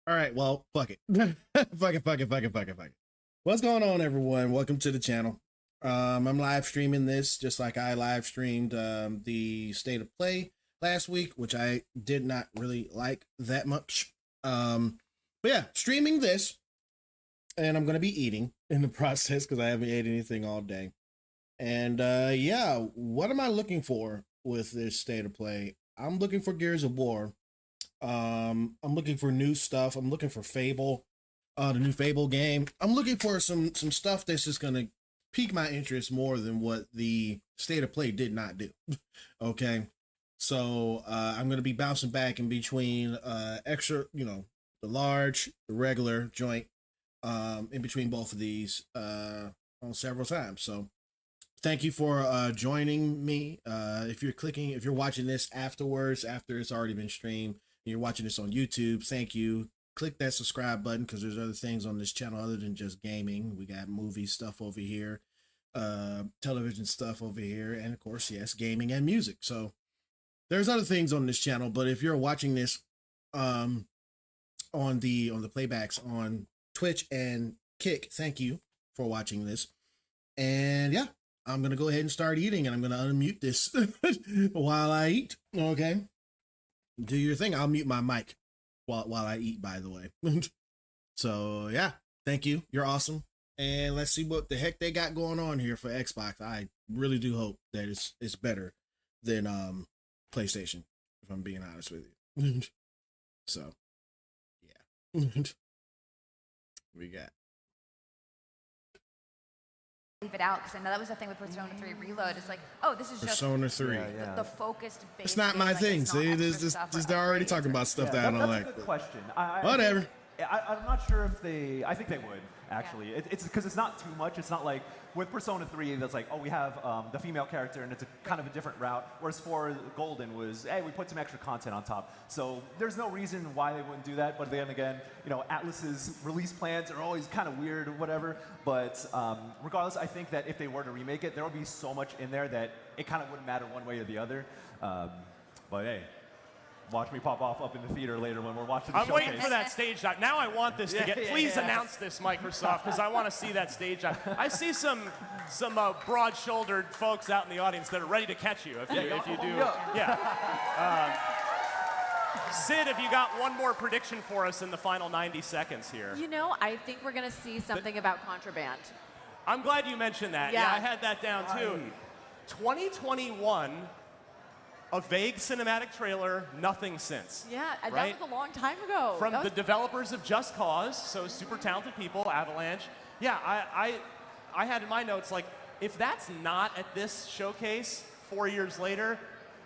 All right, well, fuck it. Fuck it. What's going on, everyone? Welcome to the channel. I'm live streaming this just like I live streamed the State of Play last week, which I did not really like that much. But yeah, streaming this, and I'm going to be eating in the process because I haven't ate anything all day. And yeah, what am I looking for with this State of Play? I'm looking for Gears of War. I'm looking for new stuff. I'm looking for Fable, the new Fable game. I'm looking for some stuff that's just gonna pique my interest more than what the State of Play did not do. Okay, so I'm gonna be bouncing back in between extra, the large, the regular joint, in between both of these on several times. So thank you for joining me. If you're watching this afterwards, after it's already been streamed, and you're watching this on YouTube, thank you. Click that subscribe button because there's other things on this channel other than just gaming. We got movie stuff over here, television stuff over here, and of course, yes, gaming and music. So there's other things on this channel, but if you're watching this on the playbacks on Twitch and Kick, thank you for watching this. And yeah, I'm gonna go ahead and start eating, and I'm gonna unmute this while I eat. Okay, do your thing. I'll mute my mic while I eat, by the way. So yeah, thank you. You're awesome. And let's see what the heck they got going on here for Xbox. I really do hope that it's better than PlayStation, if I'm being honest with you. So yeah. We got leave it out, because I know that was the thing with Persona 3 Reload. It's like, oh, this is Persona just 3. The focused base. It's not my thing. See, they're already talking about stuff that I don't like. That's a good question. Whatever. I'm not sure if they. I think they would actually. Yeah. It's because it's not too much. It's not like with Persona 3 that's like, oh, we have the female character and it's a kind of a different route. Whereas for Golden was, hey, we put some extra content on top. So there's no reason why they wouldn't do that. But then again, Atlus's release plans are always kind of weird or whatever. But regardless, I think that if they were to remake it, there would be so much in there that it kind of wouldn't matter one way or the other. But hey. Watch me pop off up in the theater later when we're watching the I'm showcase. waiting for that stage shot. Now I want this to get. Please announce this, Microsoft, because I want to see that stage shot. I see some broad-shouldered folks out in the audience that are ready to catch you if you do. Yeah. Sid, have you got one more prediction for us in the final 90 seconds here? I think we're going to see something about Contraband. I'm glad you mentioned that. Yeah, I had that down too. 2021. A vague cinematic trailer, nothing since. Yeah, right? that was a long time ago. From the developers of Just Cause, so super talented people, Avalanche. Yeah, I had in my notes, like, if that's not at this showcase 4 years later,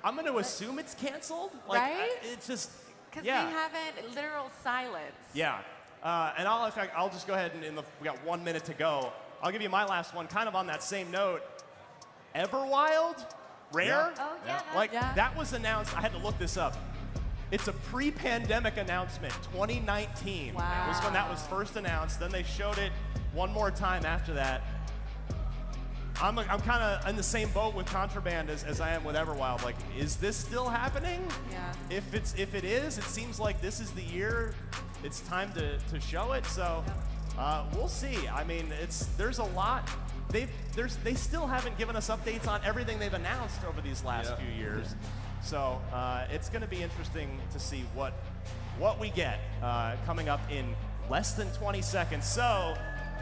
I'm going to assume it's canceled. Like, right? It's just, because they haven't literal silence. Yeah, and I'll just go ahead and we got 1 minute to go. I'll give you my last one, kind of on that same note. Everwild? Rare? Yeah. Oh, yeah. That was announced. I had to look this up. It's a pre-pandemic announcement. 2019 was when that was first announced. Then they showed it one more time after that. I'm kind of in the same boat with Contraband as I am with Everwild. Like, is this still happening? Yeah. If it is, it seems like this is the year. It's time to show it. So we'll see. I mean, there's a lot. They still haven't given us updates on everything they've announced over these last few years. So it's going to be interesting to see what we get coming up in less than 20 seconds. So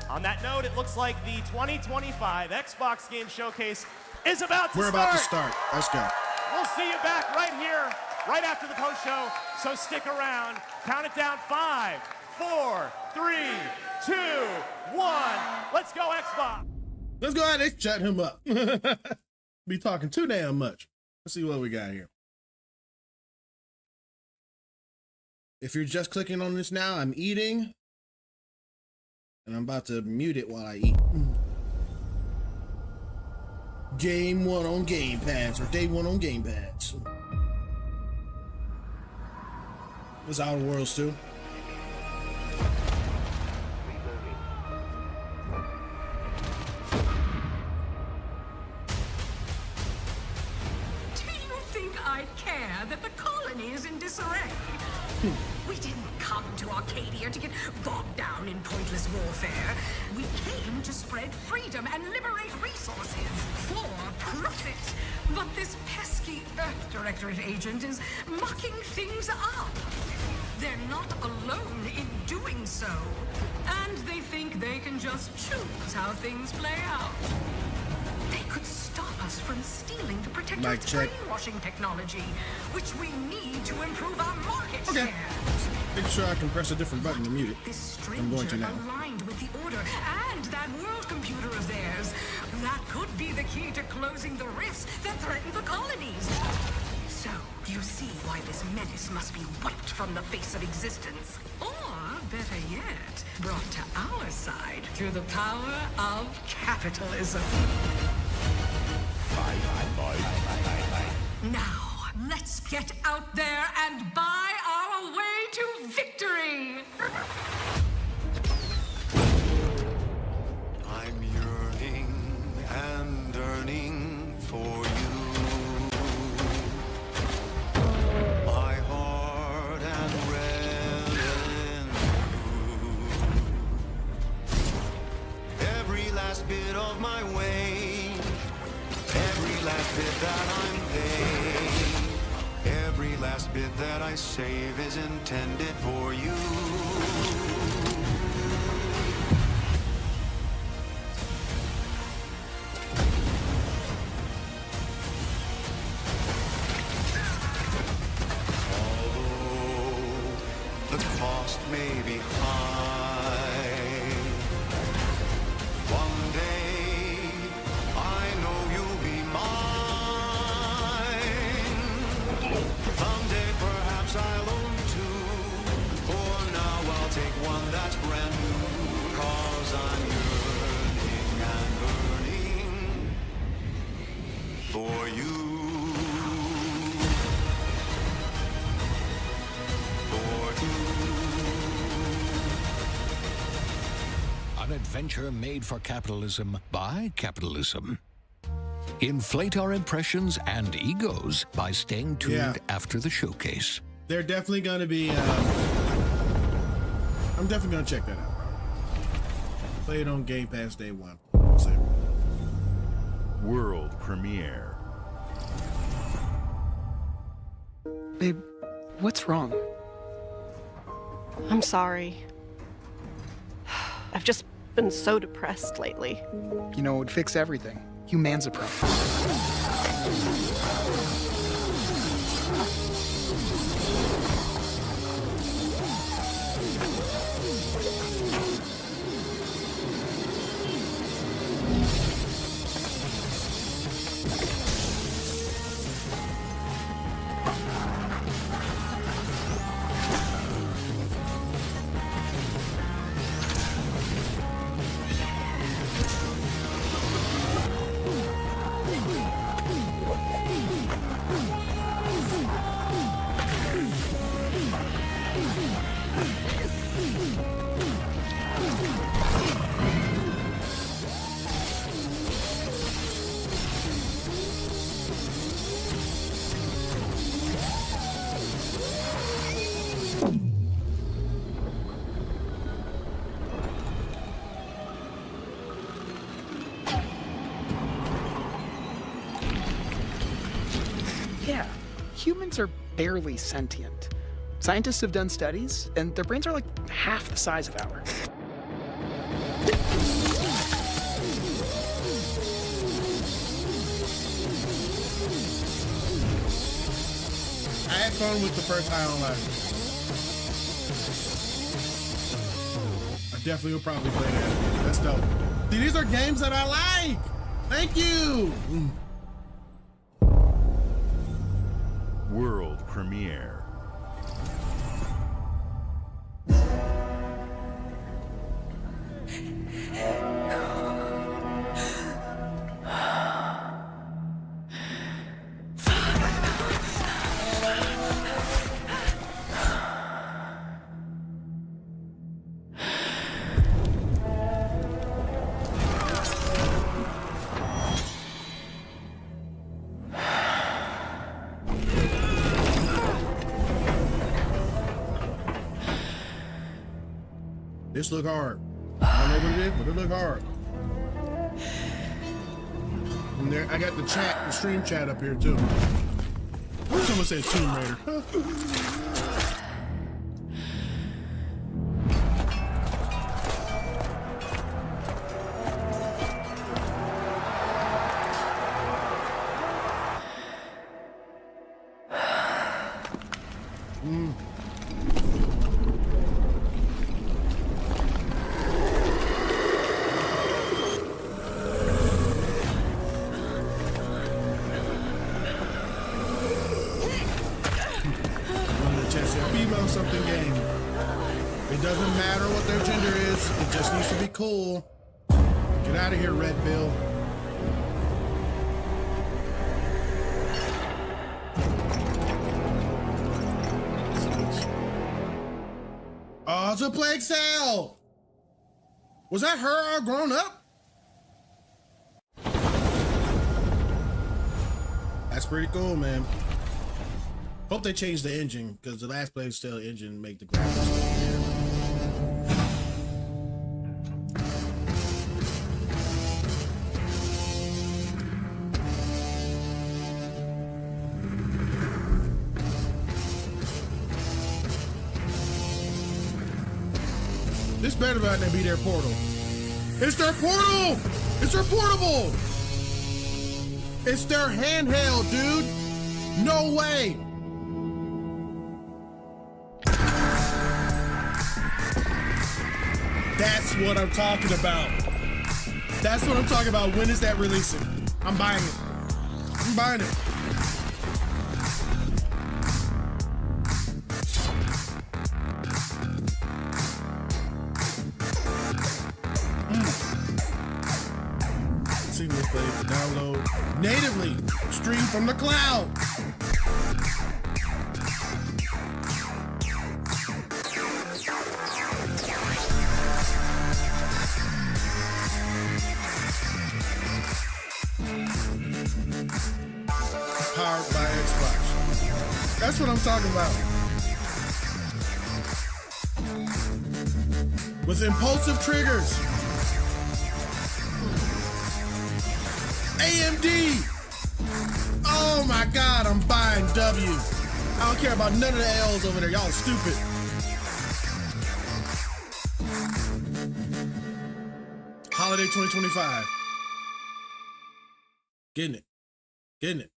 on that note, it looks like the 2025 Xbox Game Showcase is about to start. We're about to start. Let's go. We'll see you back right here, right after the post show. So stick around. Count it down. 5, 4, 3, 2, 1. Let's go, Xbox. Let's go ahead and shut him up. Be talking too damn much. Let's see what we got here. If you're just clicking on this now, I'm eating. And I'm about to mute it while I eat. Game 1 on Game Pass, or Day 1 on Game Pass. It's Outer Worlds too. I'd care that the colony is in disarray. We didn't come to Arcadia to get bogged down in pointless warfare. We came to spread freedom and liberate resources for profit. But this pesky Earth Directorate agent is mucking things up. They're not alone in doing so. And they think they can just choose how things play out. They could stop us from stealing the Protectorate's brainwashing technology, which we need to improve our market share. Make sure I can press a different button to mute it. This I'm going to stranger now. aligned with the Order and that world computer of theirs. That could be the key to closing the rifts that threaten the colonies. So, you see why this menace must be wiped from the face of existence. Or, better yet, brought to our side through the power of capitalism. Now, let's get out there and buy our way to victory! I'm yearning and yearning for you. My heart and red in you. Every last bit of my way, every last bit that I'm paid, every last bit that I save is intended for you. The cost may be high. One day, I know you'll be mine. Someday, perhaps I'll own two. For now, I'll take one that's brand new. 'Cause I'm yearning and burning for you. An adventure made for capitalism by capitalism. Inflate our impressions and egos by staying tuned after the showcase. They're definitely going to be... I'm definitely going to check that out. Play it on Game Pass day one. World premiere. Babe, what's wrong? I'm sorry. I've just been so depressed lately. You know, it would fix everything. Humanzapro. Yeah, humans are barely sentient. Scientists have done studies, and their brains are like half the size of ours. I had fun with the first High on Life. I definitely will probably play that. That's dope. See, these are games that I like. Thank you. World premiere. This look hard. I don't know what it is, but it look hard. And there, I got the chat, the stream chat up here too. Someone said Tomb Raider. Something game. It doesn't matter what their gender is, it just needs to be cool. Get out of here, Red Bill. Oh, it's a Plague Sale! Was that her all grown up? That's pretty cool, man. Hope they changed the engine, because the last Plague Sale engine make the graphics look weird. This better not be their portal. It's their portal! It's their portable! It's their handheld, dude! No way! That's what I'm talking about. That's what I'm talking about. When is that releasing? I'm buying it. I'm buying it. Seamless play to download natively. Stream from the cloud. Powered by Xbox. That's what I'm talking about. With impulsive triggers. AMD. Oh my God, I'm buying W. I don't care about none of the L's over there. Y'all are stupid. Holiday 2025. Getting it. Getting it.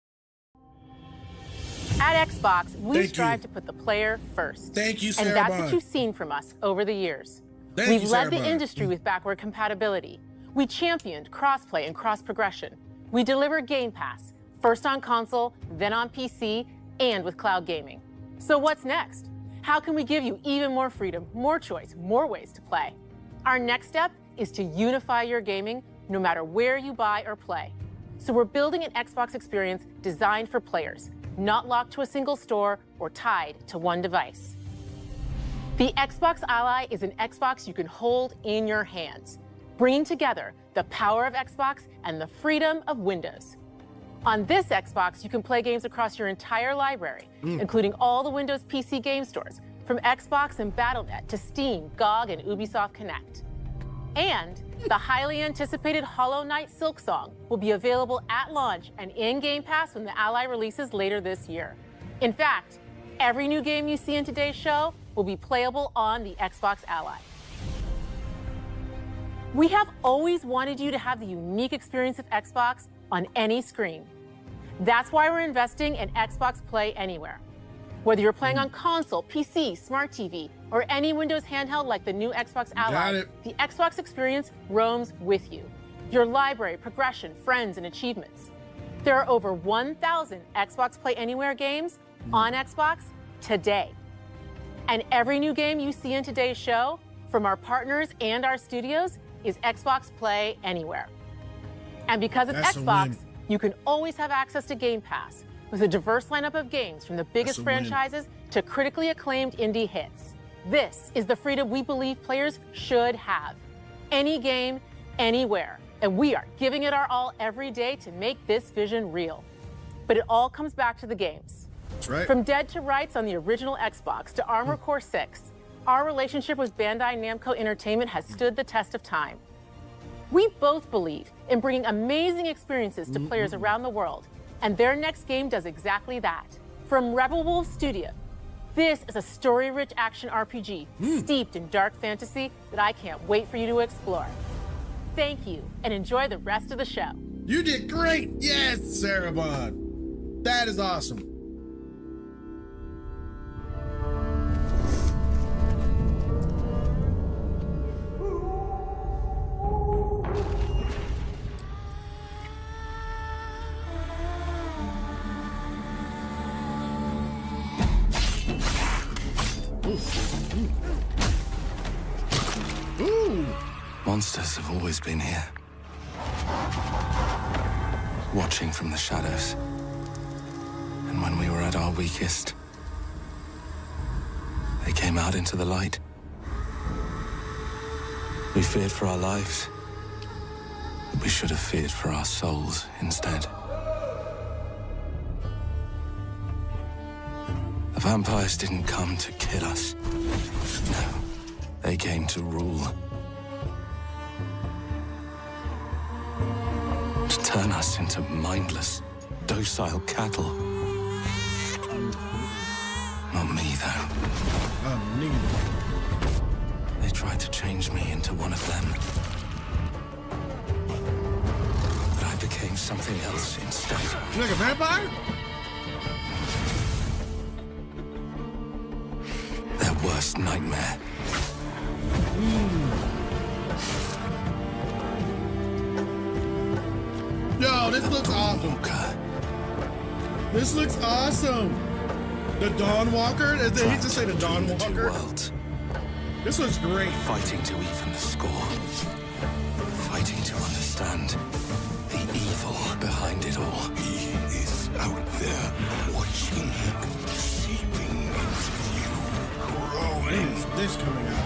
At Xbox, we strive to put the player first. Thank you, Sarah And that's Bond. what you've seen from us over the years. Thank We've you, led Sarah the Bond. industry with backward compatibility. We championed crossplay and cross-progression. We delivered Game Pass, first on console, then on PC, and with cloud gaming. So what's next? How can we give you even more freedom, more choice, more ways to play? Our next step is to unify your gaming no matter where you buy or play. So we're building an Xbox experience designed for players, not locked to a single store or tied to one device. The Xbox Ally is an Xbox you can hold in your hands, bringing together the power of Xbox and the freedom of Windows. On this Xbox, you can play games across your entire library, including all the Windows PC game stores, from Xbox and Battle.net to Steam, GOG, and Ubisoft Connect. And the highly anticipated Hollow Knight Silksong will be available at launch and in Game Pass when the Ally releases later this year. In fact, every new game you see in today's show will be playable on the Xbox Ally. We have always wanted you to have the unique experience of Xbox on any screen. That's why we're investing in Xbox Play Anywhere. Whether you're playing on console, PC, smart TV, or any Windows handheld like the new Xbox Ally, the Xbox experience roams with you. Your library, progression, friends, and achievements. There are over 1,000 Xbox Play Anywhere games on Xbox today. And every new game you see in today's show, from our partners and our studios, is Xbox Play Anywhere. And because it's Xbox, you can always have access to Game Pass, with a diverse lineup of games from the biggest franchises to critically acclaimed indie hits. This is the freedom we believe players should have. Any game, anywhere. And we are giving it our all every day to make this vision real. But it all comes back to the games. That's right. From Dead to Rights on the original Xbox to Armored Core 6, our relationship with Bandai Namco Entertainment has stood the test of time. We both believe in bringing amazing experiences to players around the world, and their next game does exactly that. From Rebel Wolves Studio, this is a story-rich action RPG steeped in dark fantasy that I can't wait for you to explore. Thank you, and enjoy the rest of the show. You did great! Yes, Sarabon! That is awesome. Ooh. Monsters have always been here, watching from the shadows. And when we were at our weakest, they came out into the light. We feared for our lives, but we should have feared for our souls instead. The vampires didn't come to kill us. No, they came to rule. To turn us into mindless, docile cattle. Not me, though. Neither. They tried to change me into one of them. But I became something else instead. You like a vampire? Their worst nightmare. Yo, this looks awesome. This looks awesome. The Dawn Walker? Did he just say the Dawn Walker? This looks great. Fighting to even the score. Fighting to understand the evil behind it all. He is out there watching, seeping into you, growing. When is this coming out?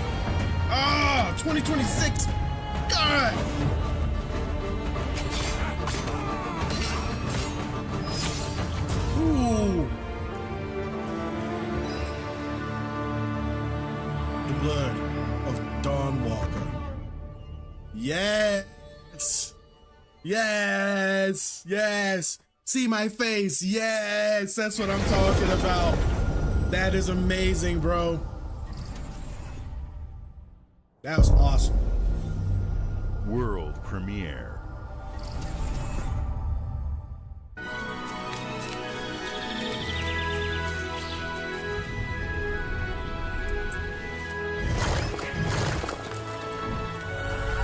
Ah, 2026. God. Ooh. The blood of Dawn Walker. Yes. Yes. Yes. See my face. Yes. That's what I'm talking about. That is amazing, bro. That was awesome. World premiere.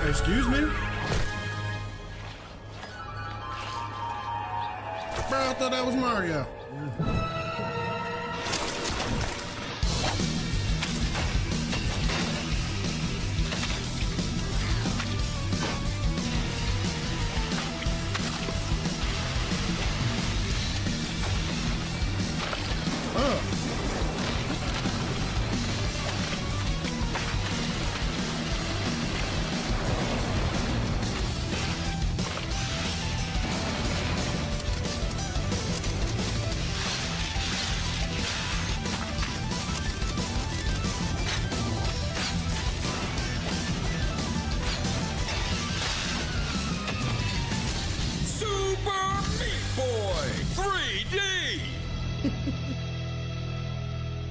Excuse me? Bro, I thought that was Mario.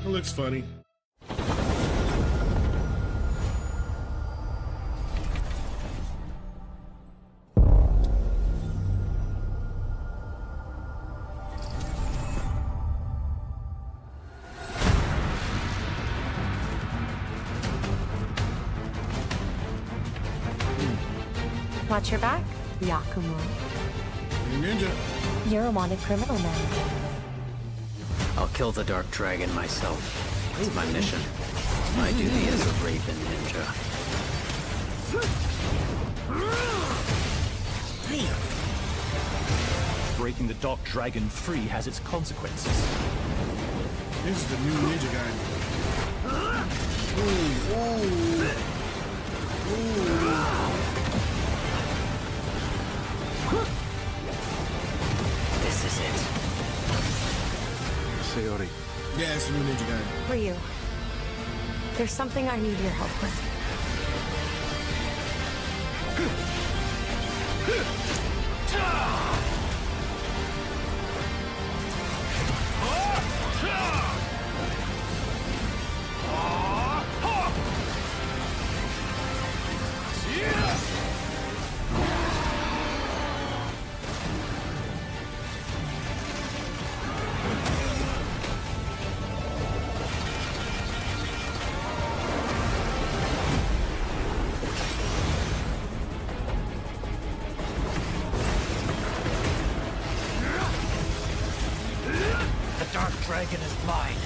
It looks funny. Watch your back, Yakumo. Ninja. You're a wanted criminal now. I'll kill the Dark Dragon myself. It's my mission. My duty as a Raven Ninja. Damn. Breaking the Dark Dragon free has its consequences. This is the new ninja guy. Ooh, ooh. Ooh. This is it. Sayori. Yeah, it's the new ninja guy. Ryu. There's something I need your help with. Dragon is mine.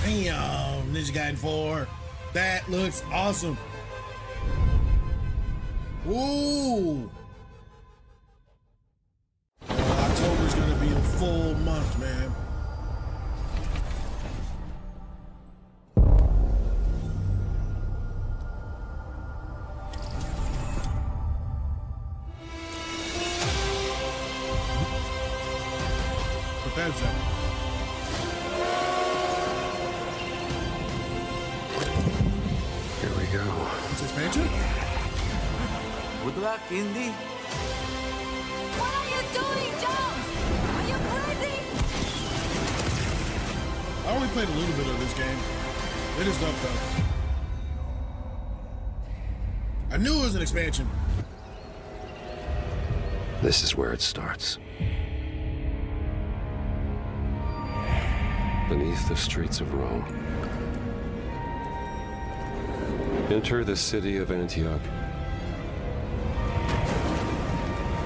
Damn, Ninja Gaiden 4. That looks awesome. Ooh. October's gonna be a full month, man. But that's it. Here we go. It's expansion? Good luck, Indy. What are you doing, Jones? Are you crazy? I only played a little bit of this game. It is dope though. I knew it was an expansion. This is where it starts. Beneath the streets of Rome. Enter the city of Antioch.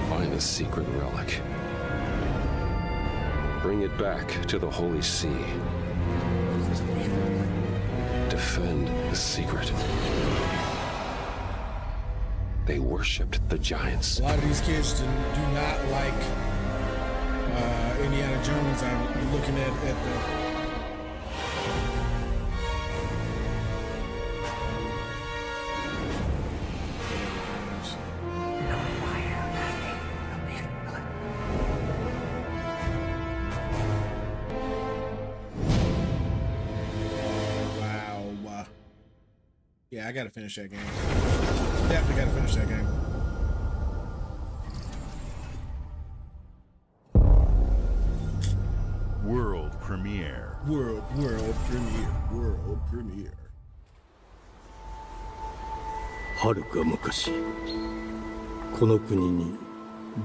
Find the secret relic. Bring it back to the Holy See. Defend the secret. They worshipped the giants. A lot of these kids do not like Indiana Jones. I'm looking at the yeah, I gotta finish that game. Definitely gotta finish that game. World premiere. World premiere. World premiere. 遥か昔、この国に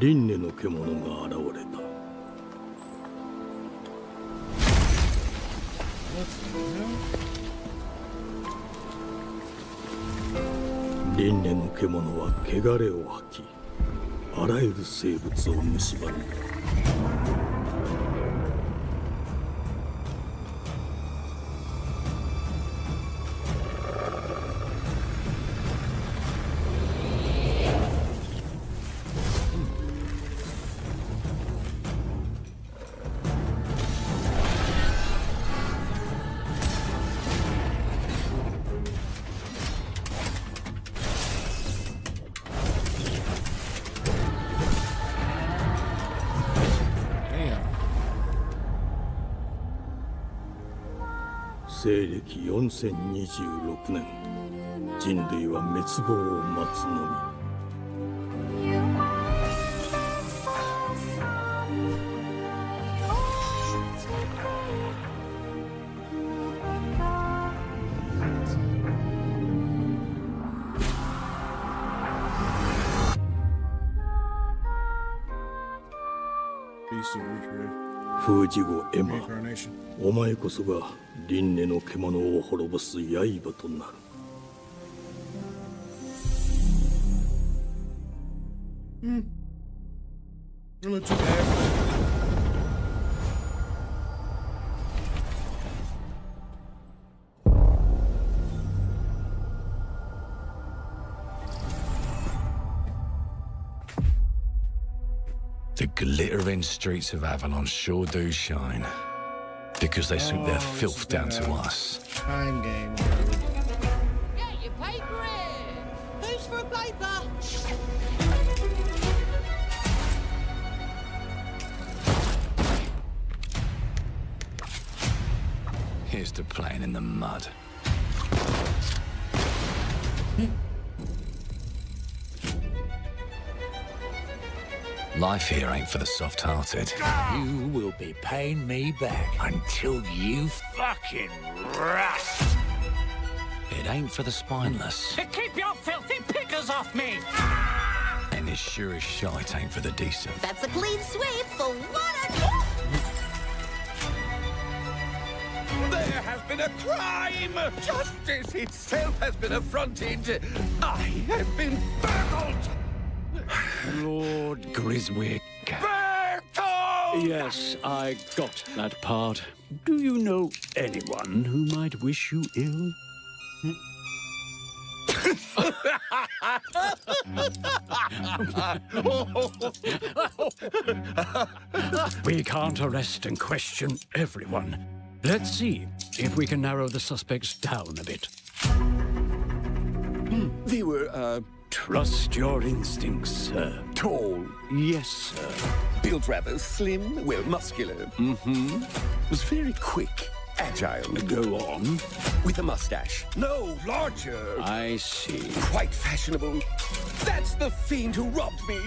輪廻の獣が現れた。輪廻の獣は汚れを吐き、あらゆる生物を蝕んだ。西暦4026年、人類は滅亡を待つのみ。封じ子エマ、お前こそが輪廻の獣を滅ぼす刃となる。The glittering streets of Avalon sure do shine, because they sweep their filth down to us. Time game. Get your paper in! Who's for a paper? Here's used to playing in the mud. Life here ain't for the soft-hearted. You will be paying me back until you fucking rust. It ain't for the spineless. Keep your filthy pickers off me! And it sure as shite ain't for the decent. That's a clean sweep for what a... There has been a crime! Justice itself has been affronted! I have been burgled! Lord Griswick. Burgled! Yes, I got that part. Do you know anyone who might wish you ill? We can't arrest and question everyone. Let's see if we can narrow the suspects down a bit. They were, Trust your instincts, sir. tall, Yes, sir. built rather slim, well, muscular. Mm-hmm. Was very quick, agile. Go on. With a mustache. No, larger. I see. Quite fashionable. That's the fiend who robbed me.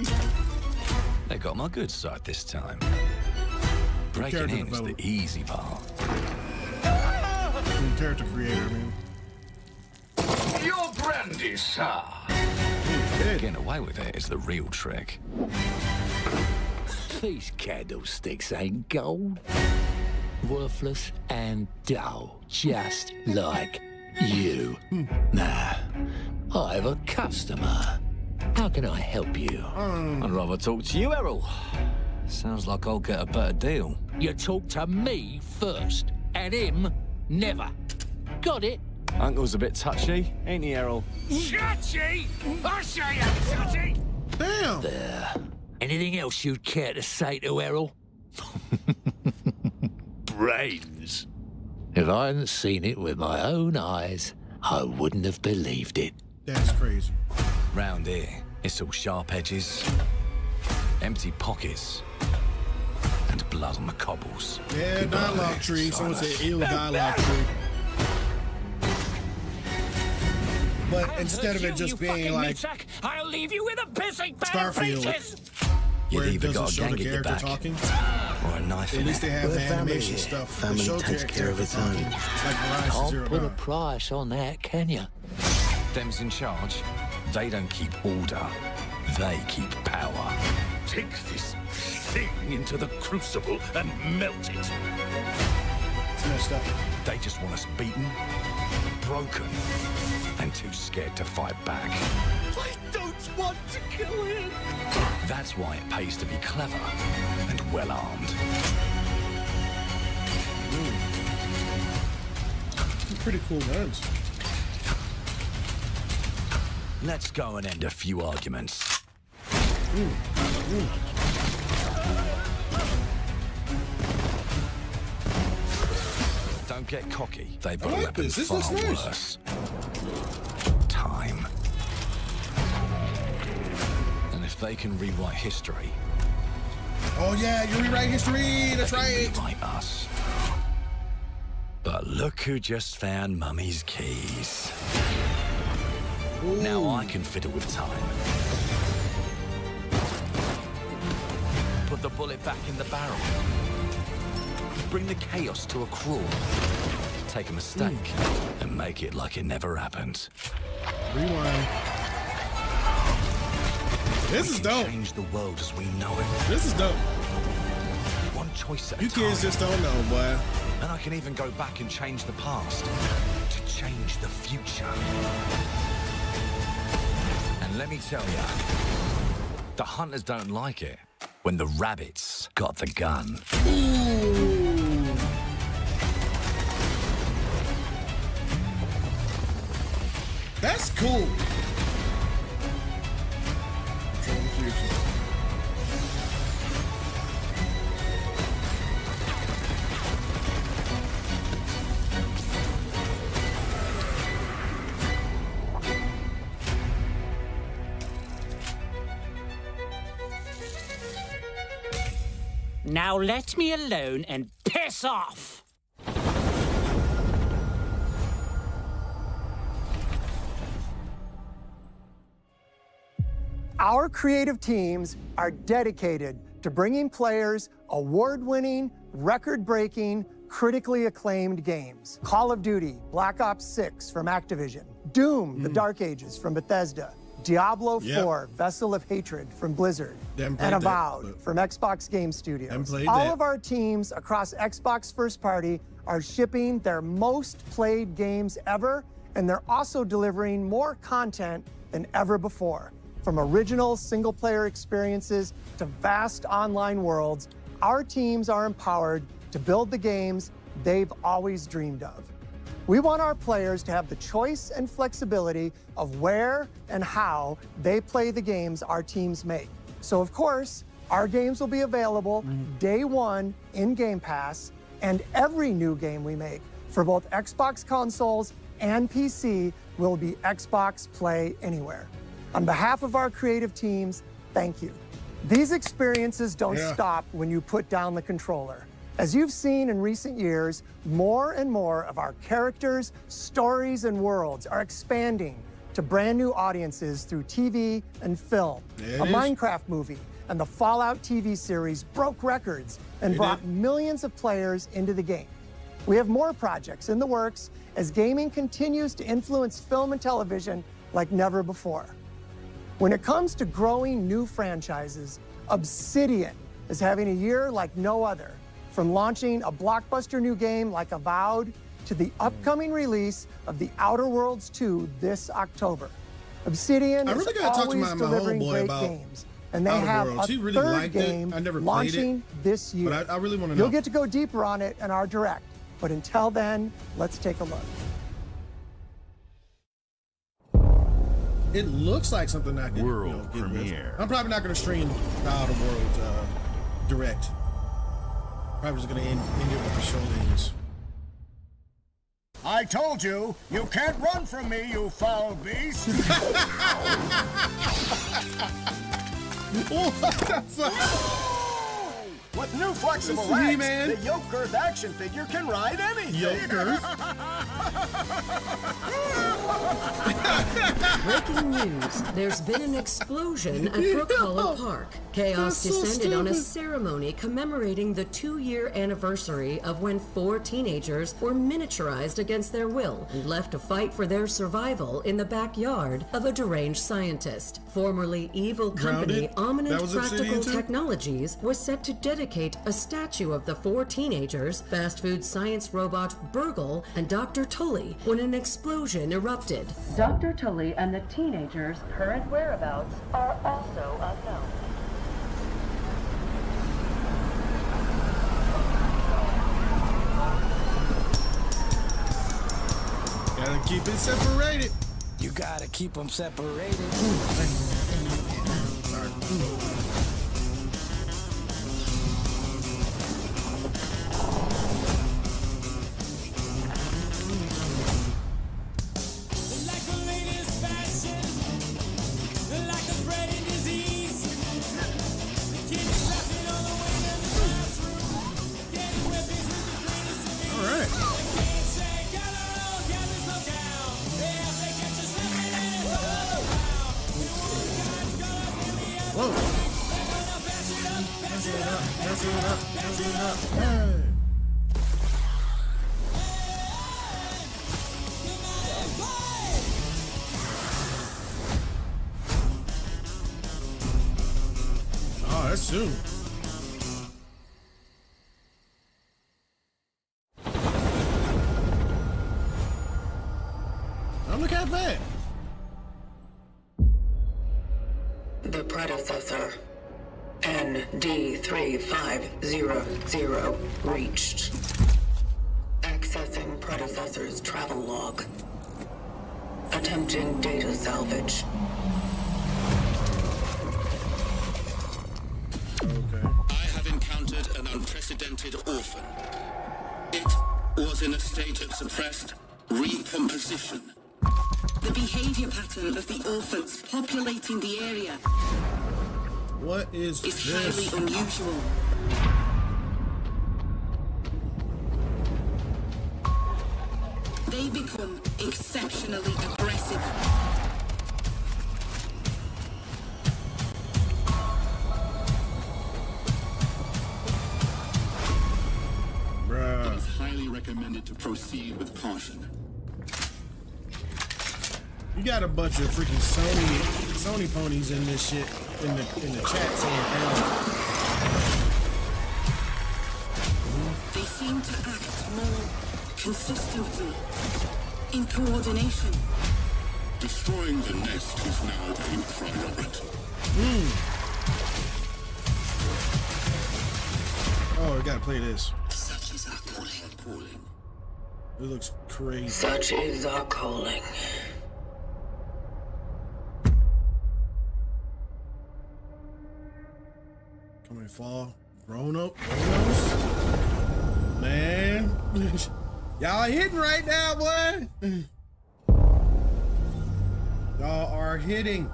They got my good side this time. Breaking in is the easy part. Character creator, I mean. Your brandy, sir. Getting away with it is the real trick. These candlesticks ain't gold. Worthless and dull, just like you. Nah, I have a customer. How can I help you? I'd rather talk to you, Errol. Sounds like I'll get a better deal. You talk to me first, and him never. Got it? Uncle's a bit touchy, ain't he, Errol? Touchy? I say I'm touchy! Damn! There. Anything else you'd care to say to Errol? Brains. If I hadn't seen it with my own eyes, I wouldn't have believed it. That's crazy. Round here, it's all sharp edges, empty pockets, and blood on the cobbles. Yeah, Goodbye, dialogue tree. Someone Silas. said ill dialogue tree. But instead of it just being like I'll leave you with a busy Starfield, where You've it either doesn't got a show the gang at your character back, talking, or a knife at in least they it. have We're the family animation here. stuff. Family The show takes care of its talking, own. like Horizon Can't Zero put a Dawn. price on that, can you? Them's in charge. They don't keep order. They keep power. Take this thing into the crucible and melt it. It's messed up. They just want us beaten, broken, and too scared to fight back. I don't want to kill him. That's why it pays to be clever and well-armed. Pretty cool guns. Let's go and end a few arguments. Don't get cocky. They've got a like weapon this. This far looks nice. worse. Time. And if they can rewrite history, Oh yeah, you rewrite history. That's they can right. rewrite us. But look who just found Mummy's keys. Now I can fiddle with time. Put the bullet back in the barrel. Bring the chaos to a crawl. Take a mistake and make it like it never happened. Rewind. This is dope. Change the world as we know it. This is dope. One choice at a You time. kids just don't know, boy. And I can even go back and change the past to change the future. And let me tell you, the hunters don't like it when the rabbits got the gun. Ooh. That's cool. Control the future. Now let me alone and piss off! Our creative teams are dedicated to bringing players award-winning, record-breaking, critically acclaimed games. Call of Duty, Black Ops 6 from Activision, Doom, The Dark Ages from Bethesda, Diablo 4, Vessel of Hatred from Blizzard, and Avowed from Xbox Game Studios. All of our teams across Xbox First Party are shipping their most played games ever, and they're also delivering more content than ever before. From original single-player experiences to vast online worlds, our teams are empowered to build the games they've always dreamed of. We want our players to have the choice and flexibility of where and how they play the games our teams make. So of course, our games will be available day one in Game Pass, and every new game we make for both Xbox consoles and PC will be Xbox Play Anywhere. On behalf of our creative teams, thank you. These experiences don't stop when you put down the controller. As you've seen in recent years, more and more of our characters, stories, and worlds are expanding to brand new audiences through TV and film. A Minecraft movie and the Fallout TV series broke records and brought millions of players into the game. We have more projects in the works as gaming continues to influence film and television like never before. When it comes to growing new franchises, Obsidian is having a year like no other. From launching a blockbuster new game like Avowed to the upcoming release of The Outer Worlds 2 this October. Obsidian is always delivering great games, and they have a third game launching this year. But I really want to know. You'll get to go deeper on it in our Direct, but until then, let's take a look. It looks like something I can World premiere. I'm probably not going to stream the Outer Worlds Direct. Probably just going to end it with the show ends. I told you, you can't run from me, you foul beast. With new flexible legs, the Yoke action figure can ride anything. Breaking news. There's been an explosion at Brook Hollow Park. Chaos descended on a ceremony commemorating the 2-year anniversary of when 4 teenagers were miniaturized against their will and left to fight for their survival in the backyard of a deranged scientist. Formerly evil company Ominent Practical Technologies was set to dedicate a statue of the 4 teenagers, fast food science robot Burgle, and Dr. Tully when an explosion erupted. Dr. Tully and the teenagers' current whereabouts are also unknown. Gotta keep it separated. You gotta keep them separated. Oh, that's soon. Don't look at that. The predecessor, ND3500, reached. Accessing predecessor's travel log. Attempting data salvage. I have encountered an unprecedented orphan. It was in a state of suppressed recomposition. The behavior pattern of the orphans populating the area What is is this? highly unusual. They become exceptionally aggressive. to proceed with caution. You got a bunch of freaking Sony ponies in this shit in the chat saying hell. They seem to act more consistently, in coordination. Destroying the nest is now a priority. Oh, I gotta play this. Such is our calling. It looks crazy. Such is our calling. Coming fall. Grown-ups. Man. Y'all hitting right now, boy. Y'all are hitting.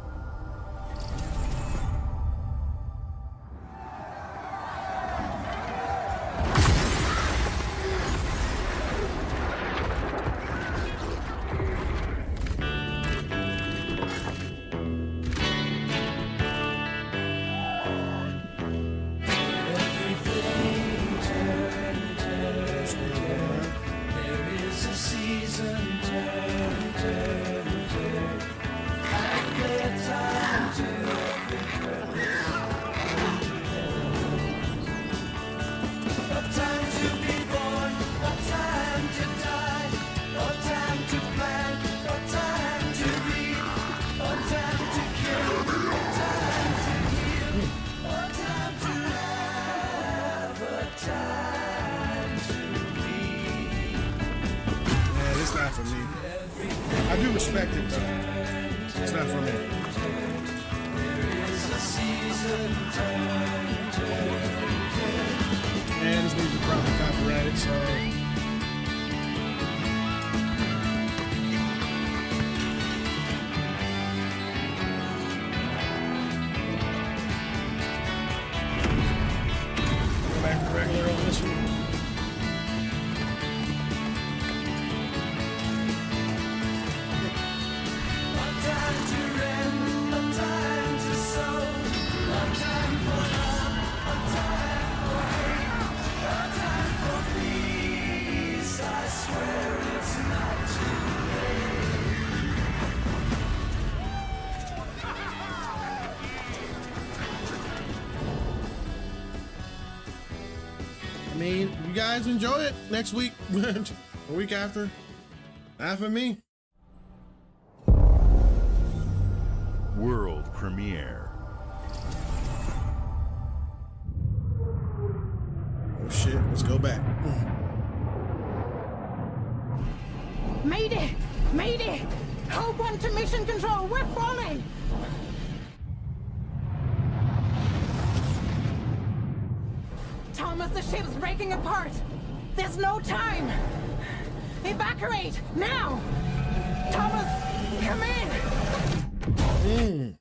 It's not for me. I do respect it though. It's not for me. And this music probably copyrighted, so. Go back to regular on this one. I mean, you guys enjoy it next week, a week after. Not for me. World premiere. Oh shit, let's go back. Mayday! Mayday! Code 1 to mission control, we're falling! Thomas, the ship's breaking apart! There's no time! Evacuate! Now! Thomas, come in!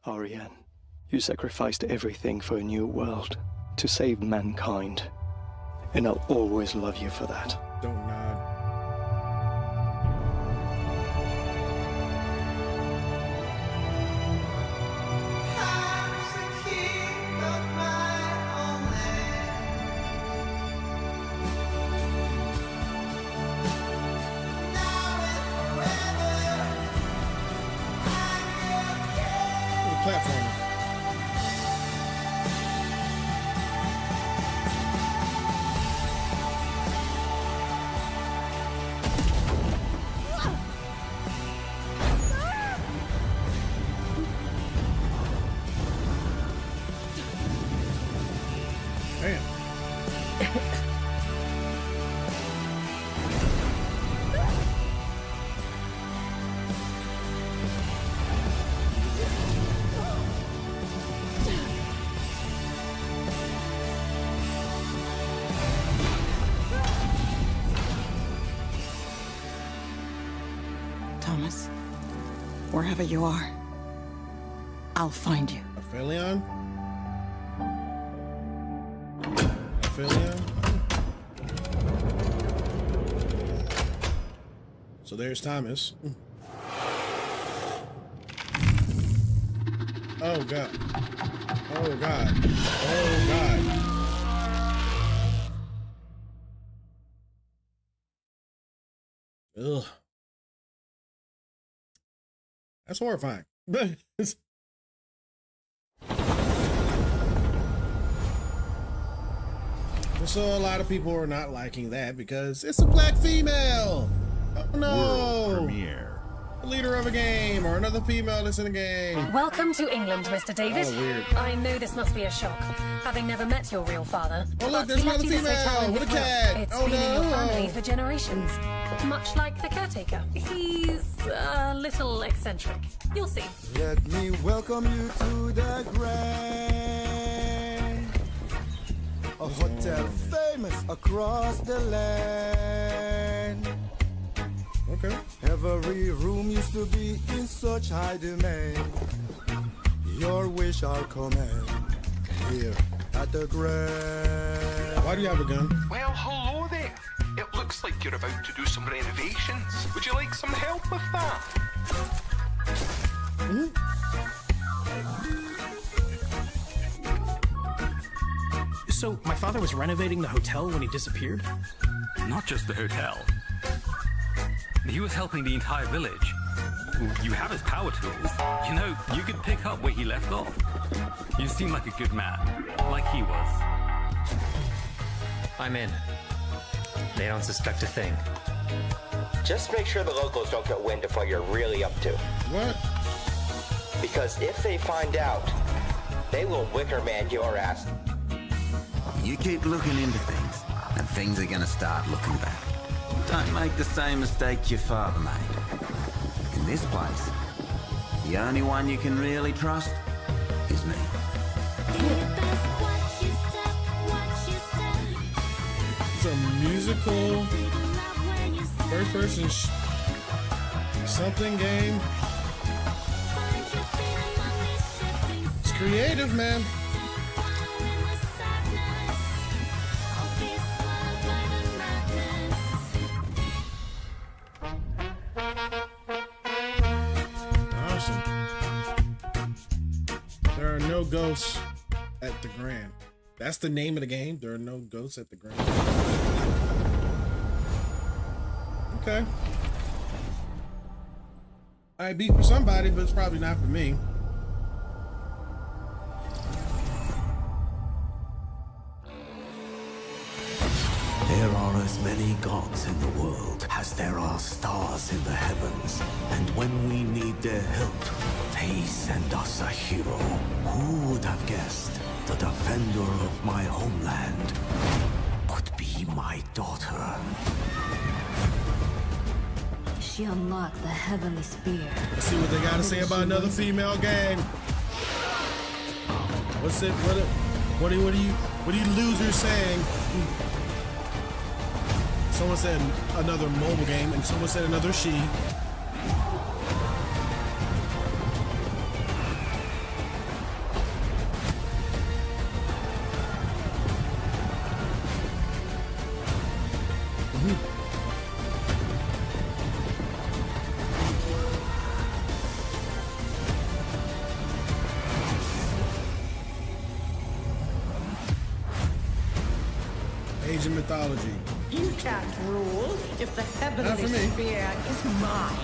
Ariane, you sacrificed everything for a new world, to save mankind. And I'll always love you for that. Don't nod. Platformer. Thomas, wherever you are, I'll find you. Aphelion? Aphelion? So there's Thomas. Oh god. Oh god. Oh god. That's horrifying. So a lot of people are not liking that because it's a black female. Oh no! World premiere. The leader of a game or another female that's in a game. Welcome to England, Mr. David. Oh, weird. I know this must be a shock, having never met your real father. Oh look, but there's we left another you this hotel female in with a his will. cat. It's Oh been in your family no! for generations. Much like the caretaker. He's a little eccentric. You'll see. Let me welcome you to the Grand, a hotel famous across the land. Okay. Every room used to be in such high demand. Your wish I'll command here at the Grand. Why do you have a gun? Well, hello there. It looks like you're about to do some renovations. Would you like some help with that? So, my father was renovating the hotel when he disappeared? Not just the hotel. He was helping the entire village. You have his power tools. You know, you could pick up where he left off. You seem like a good man, like he was. I'm in. They don't suspect a thing. Just make sure the locals don't get wind of what you're really up to. What? Because if they find out, they will wicker man your ass. You keep looking into things, and things are gonna start looking back. Don't make the same mistake your father made. In this place, the only one you can really trust is me. It's a musical first-person something game. It's creative, man. Awesome. There are no ghosts at the Grand. That's the name of the game. There are no ghosts at the Grand. Okay. I'd be for somebody, but it's probably not for me. There are as many gods in the world as there are stars in the heavens. And when we need their help, they send us a hero. Who would have guessed the defender of my homeland would be my daughter? She unlocked the heavenly spear. Let's see what they got to say about another female game. What's it? What are you losers saying? Someone said another mobile game, and someone said another she. Asian mythology. You can't rule if the heavenly spear is mine.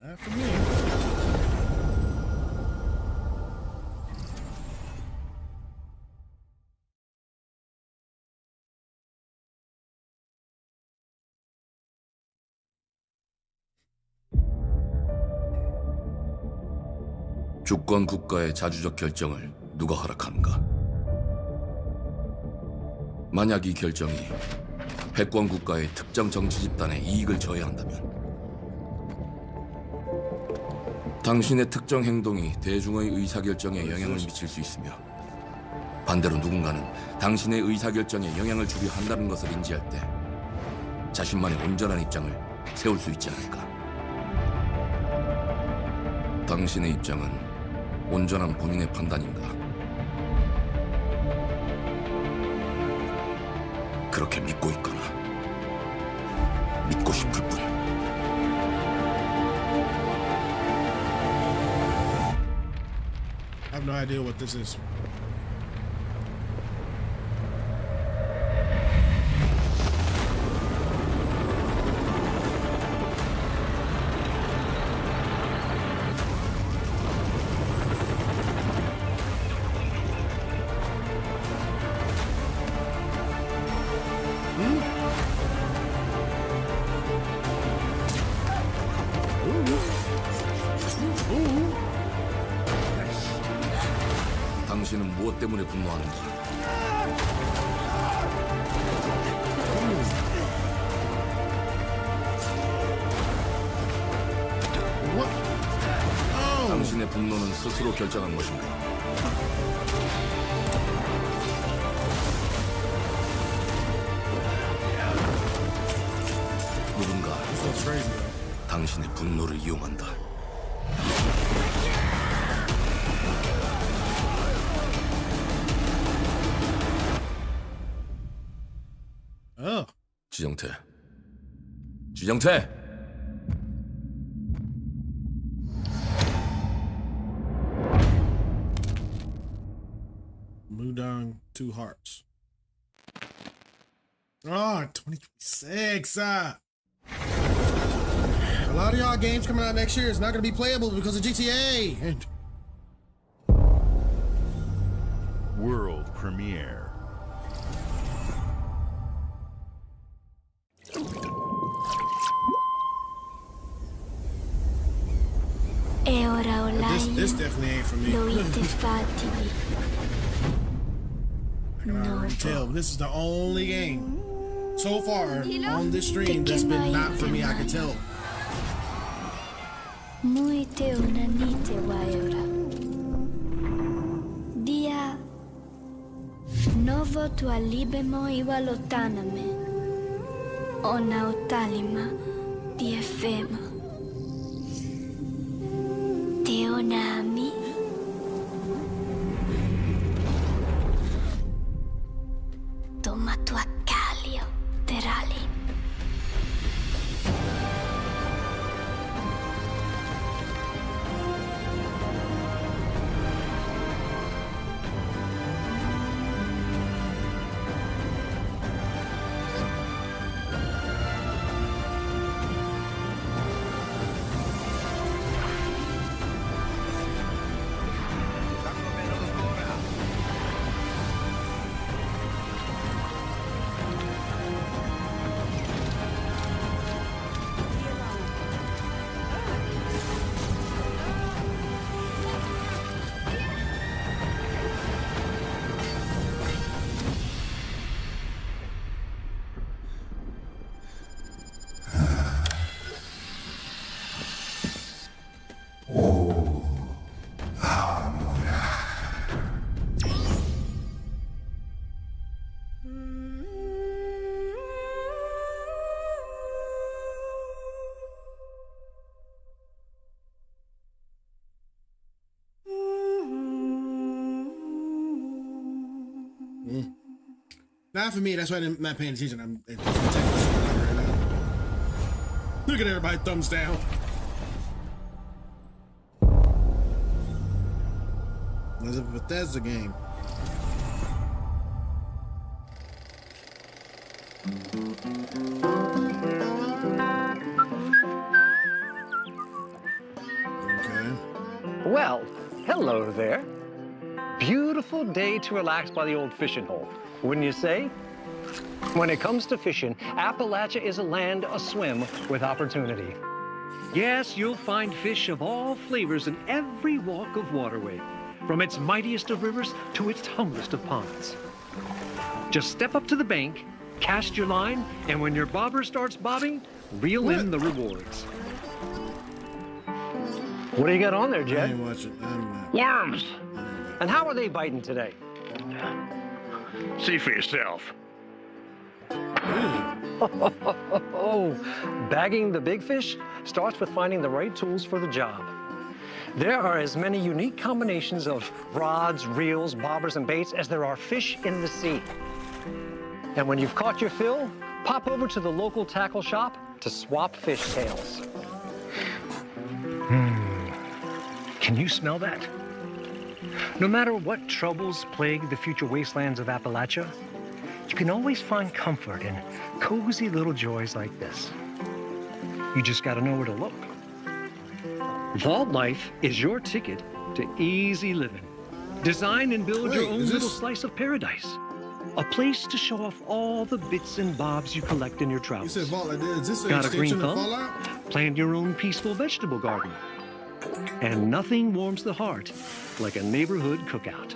Not for me. 주권 국가의 자주적 결정을 누가 허락하는가? 만약 이 결정이 패권 국가의 특정 정치 집단의 이익을 저해한다면 당신의 특정 행동이 대중의 의사결정에 영향을 미칠 수 있으며 반대로 누군가는 당신의 의사결정에 영향을 주려 한다는 것을 인지할 때 자신만의 온전한 입장을 세울 수 있지 않을까? 당신의 입장은 온전한 본인의 판단인가? 그렇게 믿고 있거나 믿고 싶을 뿐. I have no idea what this is. 당신은 무엇 때문에 분노하는가? 당신의 분노는 스스로 결정한 것인가? 누군가 당신의 분노를 이용한다. 지정태. 지정태! Mudong, 2 hearts. Oh, 2026. A lot of y'all games coming out next year is not going to be playable because of GTA. World premiere. E ora online This definitely ain't for me. dovete fatevi. I can already tell, but this is the only game so far on this stream that's been not for me, I can tell. Muite unanite waeora. Dia novo tualibemo iwalotaname. Ona otalima diefema. Teonami. Toma tua calio, terali. Not for me. That's why I'm not paying attention. I'm taking this right now. Look at everybody, thumbs down. It's a Bethesda game. Okay. Well, hello there. Beautiful day to relax by the old fishing hole, wouldn't you say? When it comes to fishing, Appalachia is a land aswim with opportunity. Yes, you'll find fish of all flavors in every walk of waterway, from its mightiest of rivers to its humblest of ponds. Just step up to the bank, cast your line, and when your bobber starts bobbing, reel in the rewards. What do you got on there, Jed? I ain't watching. Worms! And how are they biting today? See for yourself. Bagging the big fish starts with finding the right tools for the job. There are as many unique combinations of rods, reels, bobbers, and baits as there are fish in the sea. And when you've caught your fill, pop over to the local tackle shop to swap fish tails. Can you smell that? No matter what troubles plague the future wastelands of Appalachia, you can always find comfort in cozy little joys like this. You just gotta know where to look. Vault Life is your ticket to easy living. Design and build your own little slice of paradise. A place to show off all the bits and bobs you collect in your travels. You said Vault, is this an Got a green extension of thumb? Fallout? Plant your own peaceful vegetable garden. And nothing warms the heart like a neighborhood cookout.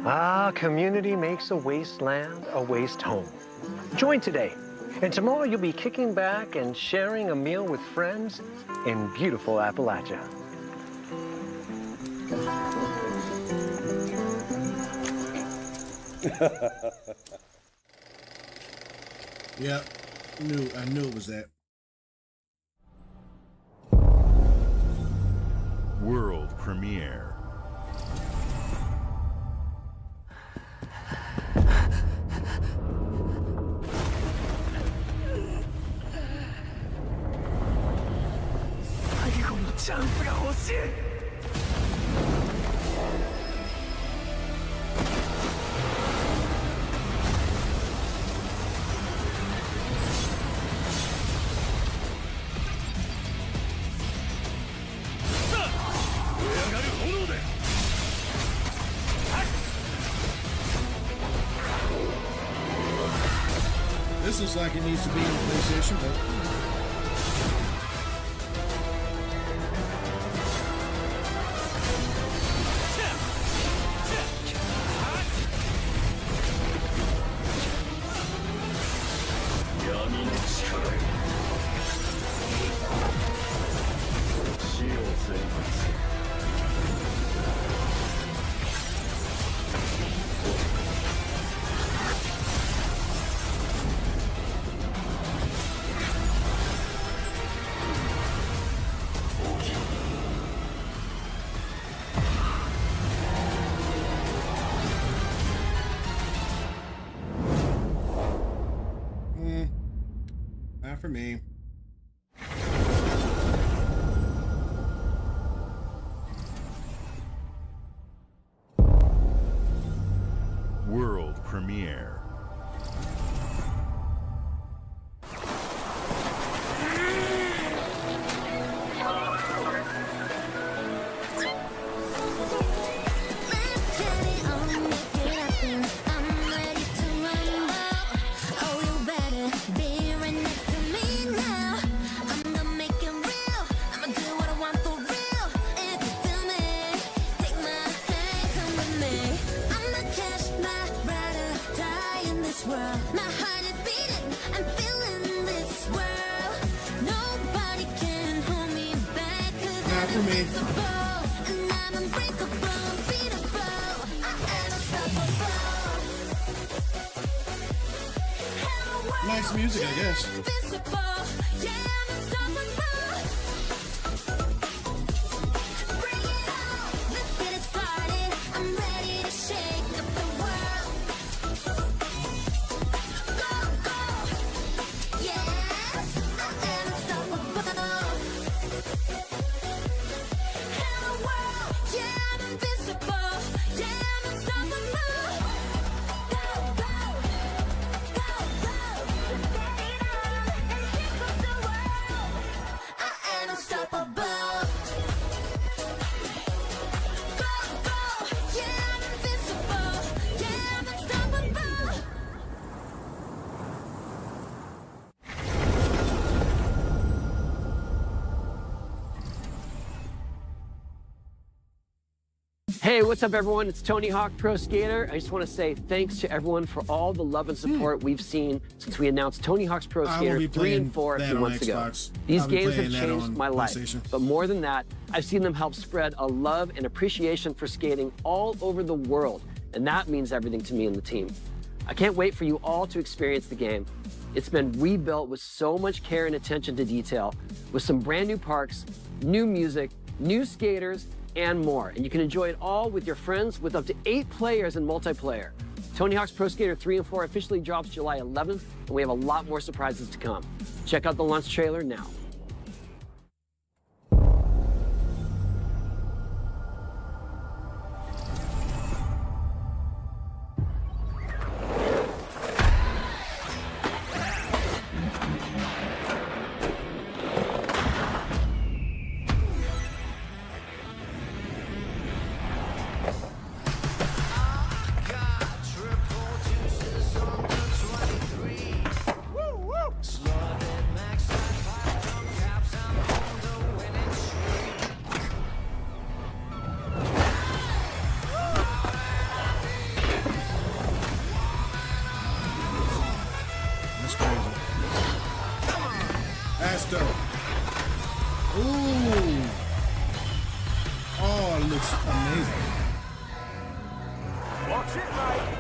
Ah, community makes a wasteland a waste home. Join today, and tomorrow you'll be kicking back and sharing a meal with friends in beautiful Appalachia. Yep, I knew it was that. World premiere. This looks like it needs to be in the PlayStation, but not for me. World premiere. Not for me. Nice music, I guess. Hey, what's up everyone? It's Tony Hawk Pro Skater. I just want to say thanks to everyone for all the love and support we've seen since we announced Tony Hawk's Pro Skater 3 and 4 a few months ago. These games have changed my life, but more than that, I've seen them help spread a love and appreciation for skating all over the world, and that means everything to me and the team. I can't wait for you all to experience the game. It's been rebuilt with so much care and attention to detail, with some brand new parks, new music, new skaters, and more. And you can enjoy it all with your friends with up to 8 players in multiplayer. Tony Hawk's Pro Skater 3 and 4 officially drops July 11th, and we have a lot more surprises to come. Check out the launch trailer now. dope. Ooh. Oh, it looks amazing. Watch it, mate.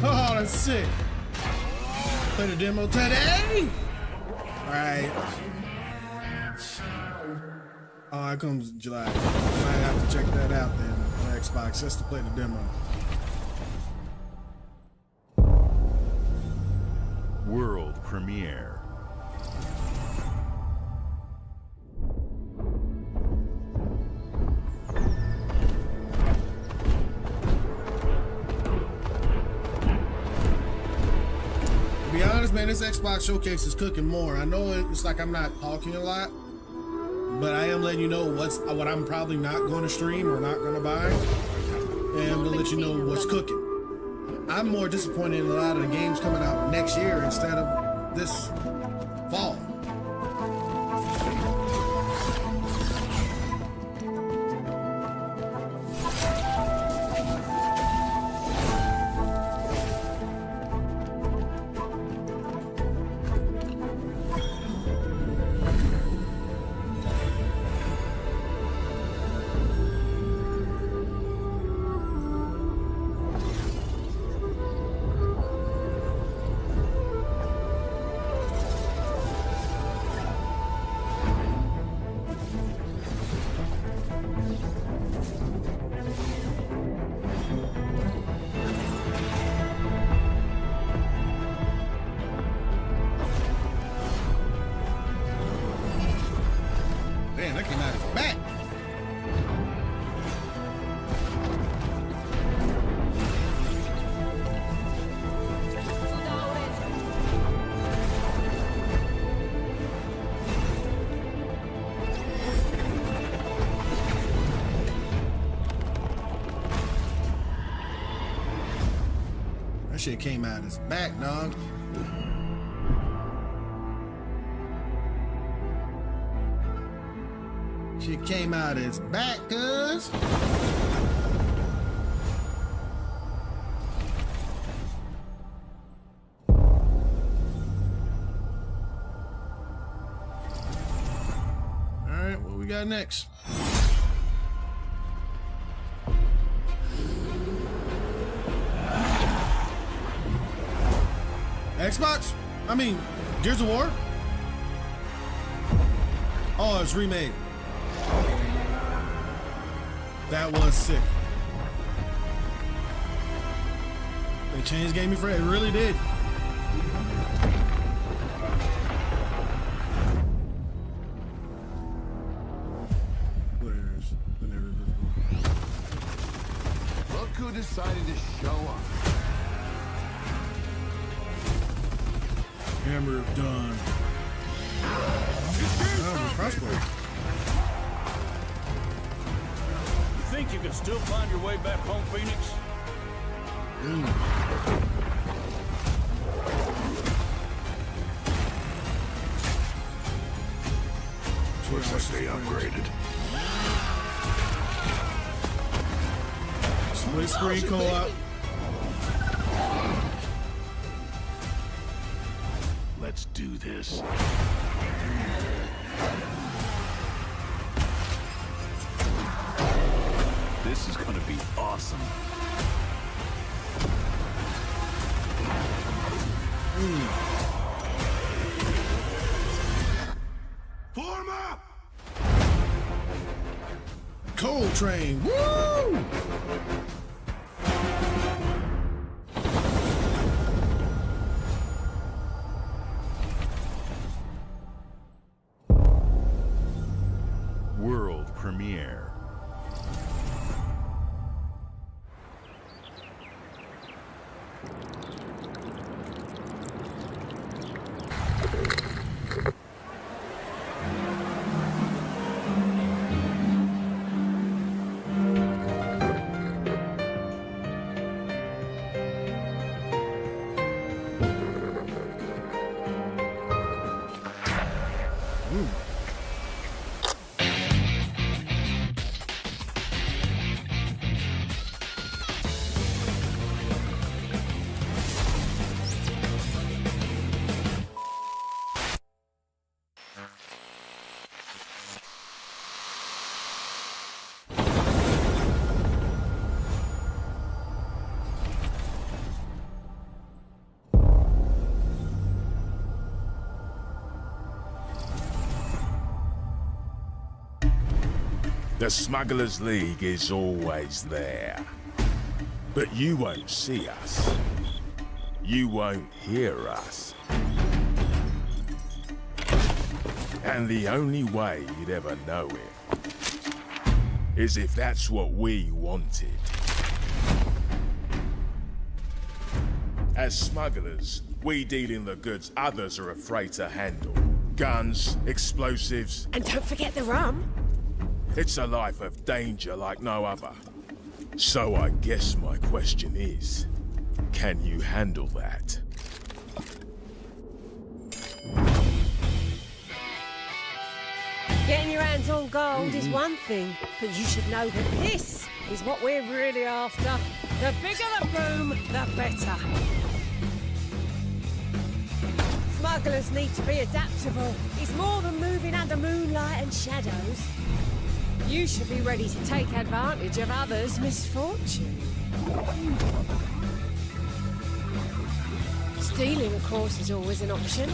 Oh, that's sick. Play the demo today. All right. Oh, it comes July. I might have to check that out then on Xbox just to play the demo. World premiere. To be honest, man, this Xbox showcase is cooking more. I know it's like I'm not talking a lot, but I am letting you know what I'm probably not going to stream or not going to buy, and I'm gonna let you know what's cooking. I'm more disappointed in a lot of the games coming out next year instead of this fall. Man, that came out of his back. That shit came out of his back, dog. Shit came out his back, cuz. Alright, what we got next? Xbox? I mean, Gears of War? Oh, it's remade. That was sick. They changed gaming for it. It really did. Where's the narrative? Look who decided to show up. Hammer of Dawn. Oh, crossbow. Think you can still find your way back home, Phoenix? Looks like they upgraded. Split screen co-op. Let's do this. This is gonna be awesome. Form up! Cold Train. Woo! premiere. The Smugglers League is always there. But you won't see us. You won't hear us. And the only way you'd ever know it is if that's what we wanted. As smugglers, we deal in the goods others are afraid to handle. Guns, explosives. And don't forget the rum. It's a life of danger like no other. So I guess my question is, can you handle that? Getting your hands on gold is one thing, but you should know that this is what we're really after. The bigger the boom, the better. Smugglers need to be adaptable. It's more than moving under moonlight and shadows. You should be ready to take advantage of others' misfortune. Stealing, of course, is always an option.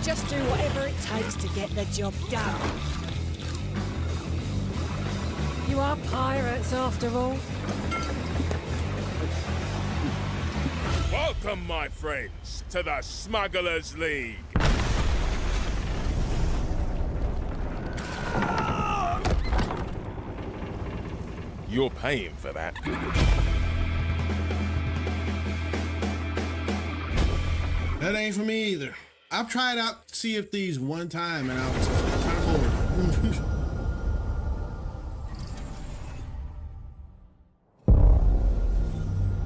Just do whatever it takes to get the job done. You are pirates, after all. Welcome, my friends, to the Smugglers League. You're paying for that. That ain't for me either. I've tried out Sea of Thieves one time and I was kind of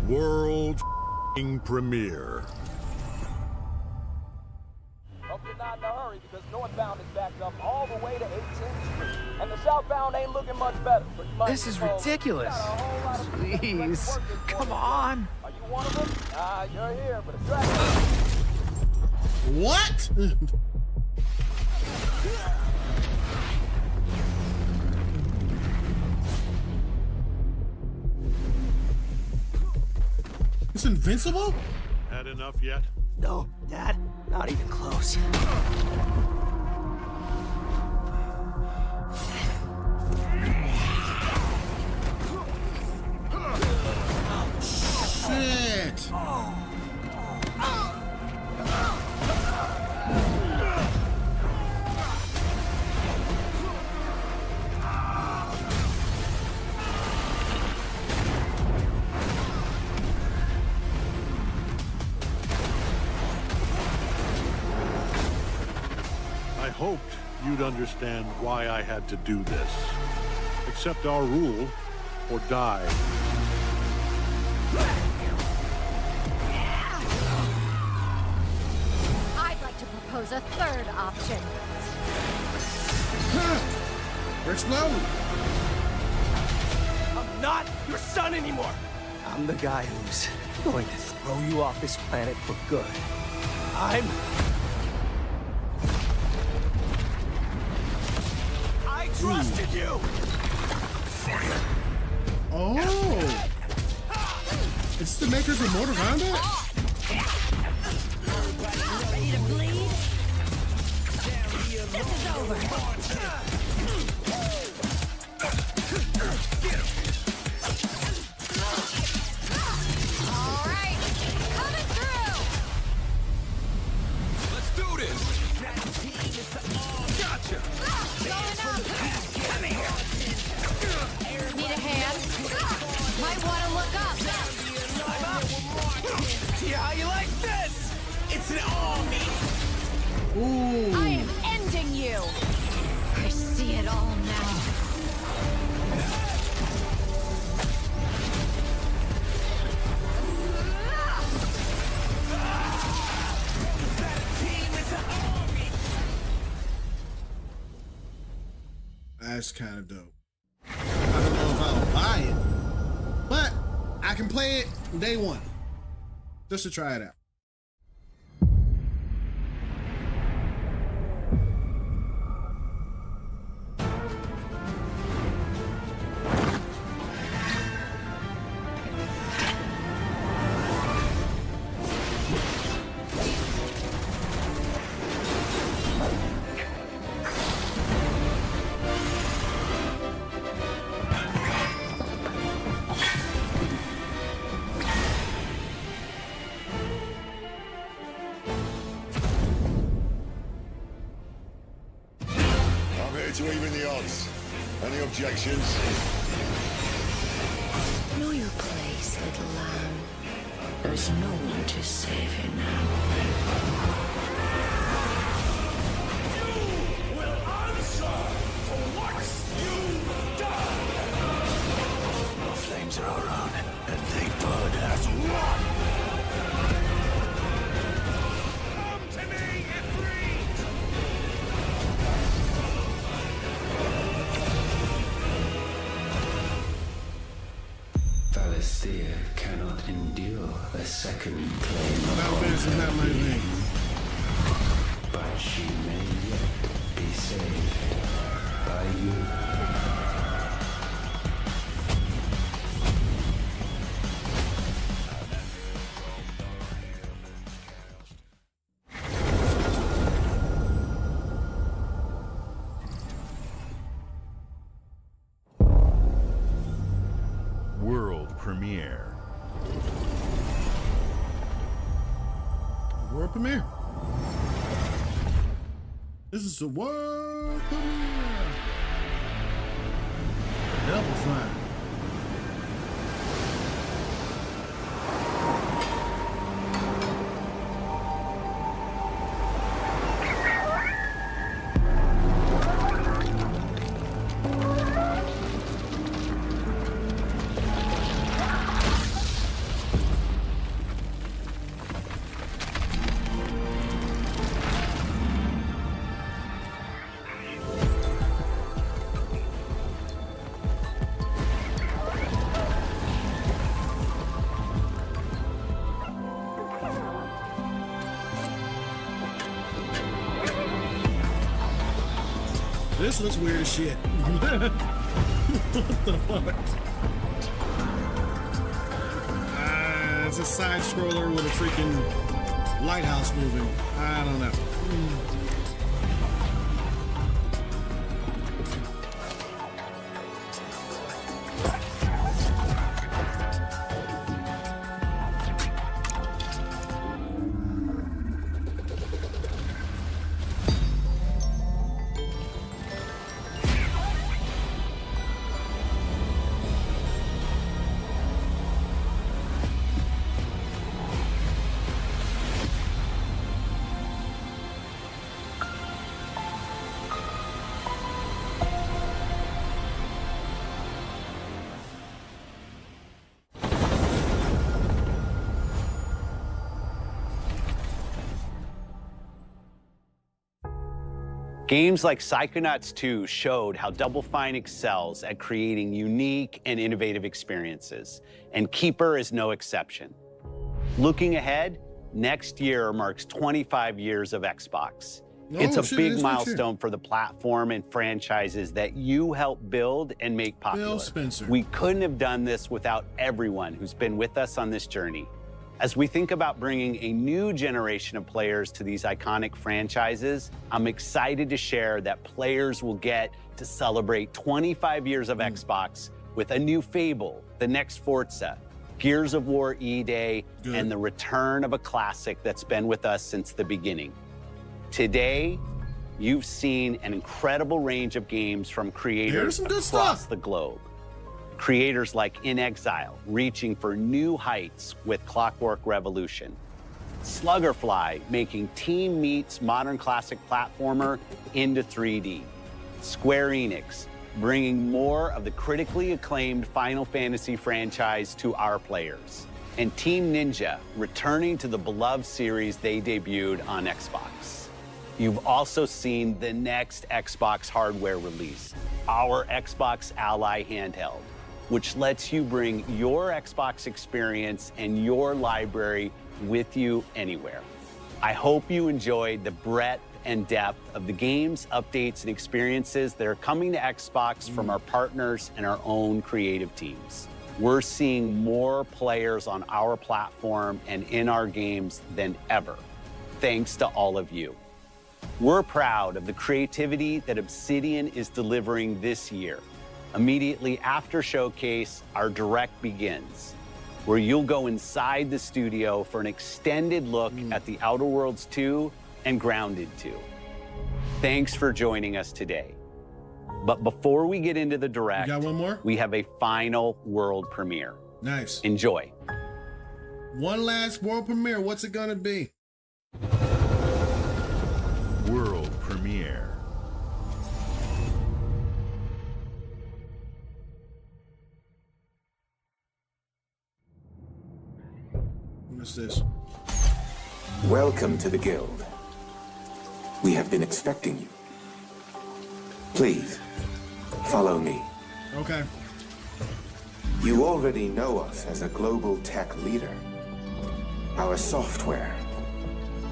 bored. World premiere. Hope you're not in a hurry because northbound is backed up all the way to 18th Street. And the southbound ain't looking much better. This is ridiculous. Please, come on. Are you one of them? You're here for the track. What? It's invincible? Had enough yet? No, Dad. Not even close. Shit! I hoped you'd understand why I had to do this. Accept our rule or die. I'd like to propose a third option. Explode! I'm not your son anymore. I'm the guy who's going to throw you off this planet for good. I trusted you! Oh! It's the makers of Mortal Kombat? Ready to bleed? This is over. All right, coming through. Let's do this. Gotcha. Going up. Ooh. I am ending you. I see it all now. That's kind of dope. I don't know if I'll buy it, but I can play it day one just to try it out. To even the odds. Any objections? Know your place, little lamb. There's no one to save you now. You will answer for what you've done! Our flames are our own, and they burn as one! Come to me, Ifrit! Valisthea cannot endure a second claim Not my thing. but she may yet be saved by you. World premiere. World premiere. This is the world premiere. Double Fine. This looks weird as shit. What the fuck? It's a side scroller with a freaking lighthouse moving. I don't know. Games like Psychonauts 2 showed how Double Fine excels at creating unique and innovative experiences, and Keeper is no exception. Looking ahead, next year marks 25 years of Xbox. It's a big milestone for the platform and franchises that you helped build and make popular. Bill Spencer. We couldn't have done this without everyone who's been with us on this journey. As we think about bringing a new generation of players to these iconic franchises, I'm excited to share that players will get to celebrate 25 years of Xbox with a new Fable, the next Forza, Gears of War E-Day, and the return of a classic that's been with us since the beginning. Today, you've seen an incredible range of games from creators across the globe. Creators like In Exile, reaching for new heights with Clockwork Revolution. Sluggerfly, making Team Meat's modern classic platformer into 3D. Square Enix, bringing more of the critically acclaimed Final Fantasy franchise to our players. And Team Ninja, returning to the beloved series they debuted on Xbox. You've also seen the next Xbox hardware release, our Xbox Ally handheld, which lets you bring your Xbox experience and your library with you anywhere. I hope you enjoyed the breadth and depth of the games, updates, and experiences that are coming to Xbox from our partners and our own creative teams. We're seeing more players on our platform and in our games than ever, thanks to all of you. We're proud of the creativity that Obsidian is delivering this year. Immediately after Showcase, our Direct begins, where you'll go inside the studio for an extended look at The Outer Worlds 2 and Grounded 2. Thanks for joining us today. But before we get into the Direct, you got one more? We have a final world premiere. Nice. Enjoy. One last world premiere. What's it gonna be? World premiere. What's this? Welcome to the Guild. We have been expecting you. Please, follow me. Okay. You already know us as a global tech leader. Our software,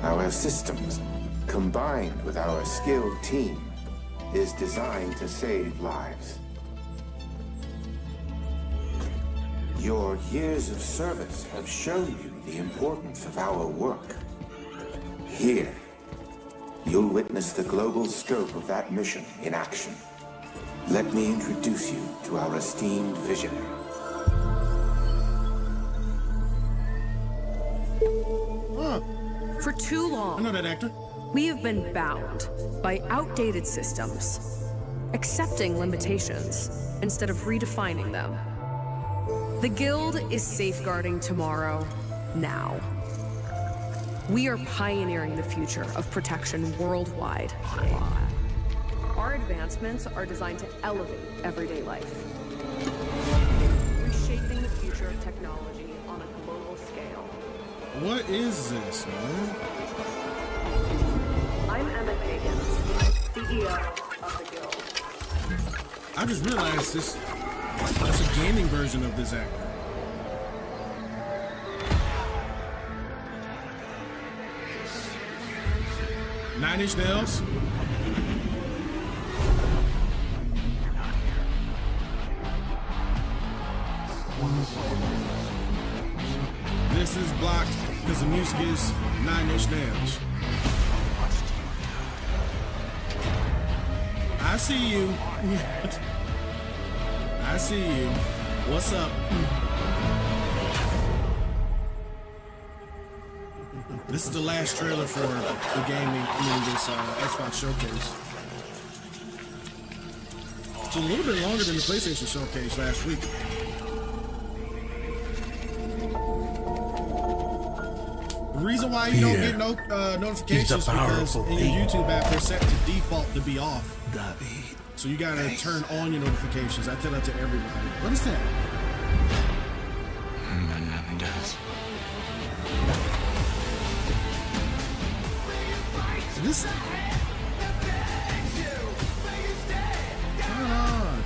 our systems, combined with our skilled team, is designed to save lives. Your years of service have shown you the importance of our work. Here, you'll witness the global scope of that mission in action. Let me introduce you to our esteemed visionary. For too long, I know that actor. We have been bound by outdated systems, accepting limitations instead of redefining them. The Guild is safeguarding tomorrow, now. We are pioneering the future of protection worldwide. Our advancements are designed to elevate everyday life, reshaping the future of technology on a global scale. What is this, man? I'm Emma Kagan, CEO of the Guild. I just realized that's a gaming version of this actor. Nine Inch Nails. This is blocked because the music is Nine Inch Nails. I see you. I see you. What's up? This is the last trailer for the gaming, this Xbox Showcase. It's a little bit longer than the PlayStation Showcase last week. The reason why you don't get notifications because in your YouTube app they're set to default to be off. So you gotta turn on your notifications. I tell that to everybody. What is that? This. Turn on.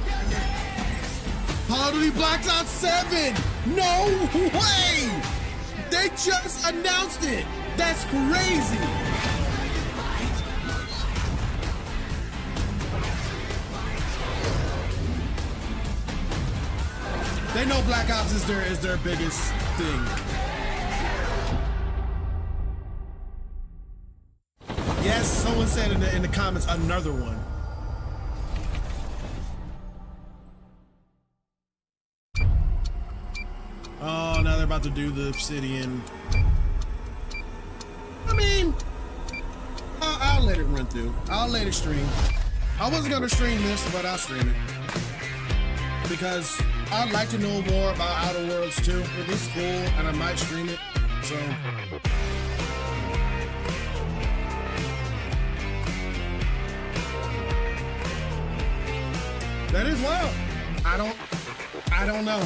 Call of Duty Black Ops 7. No way! They just announced it. That's crazy. They know Black Ops is their biggest thing. Yes, someone said in the comments, another one. Oh, now they're about to do the Obsidian. I mean, I'll let it run through. I'll let it stream. I wasn't gonna stream this, but I'll stream it. Because I'd like to know more about Outer Worlds 2. It looks cool, and I might stream it. So That is wild. I don't know.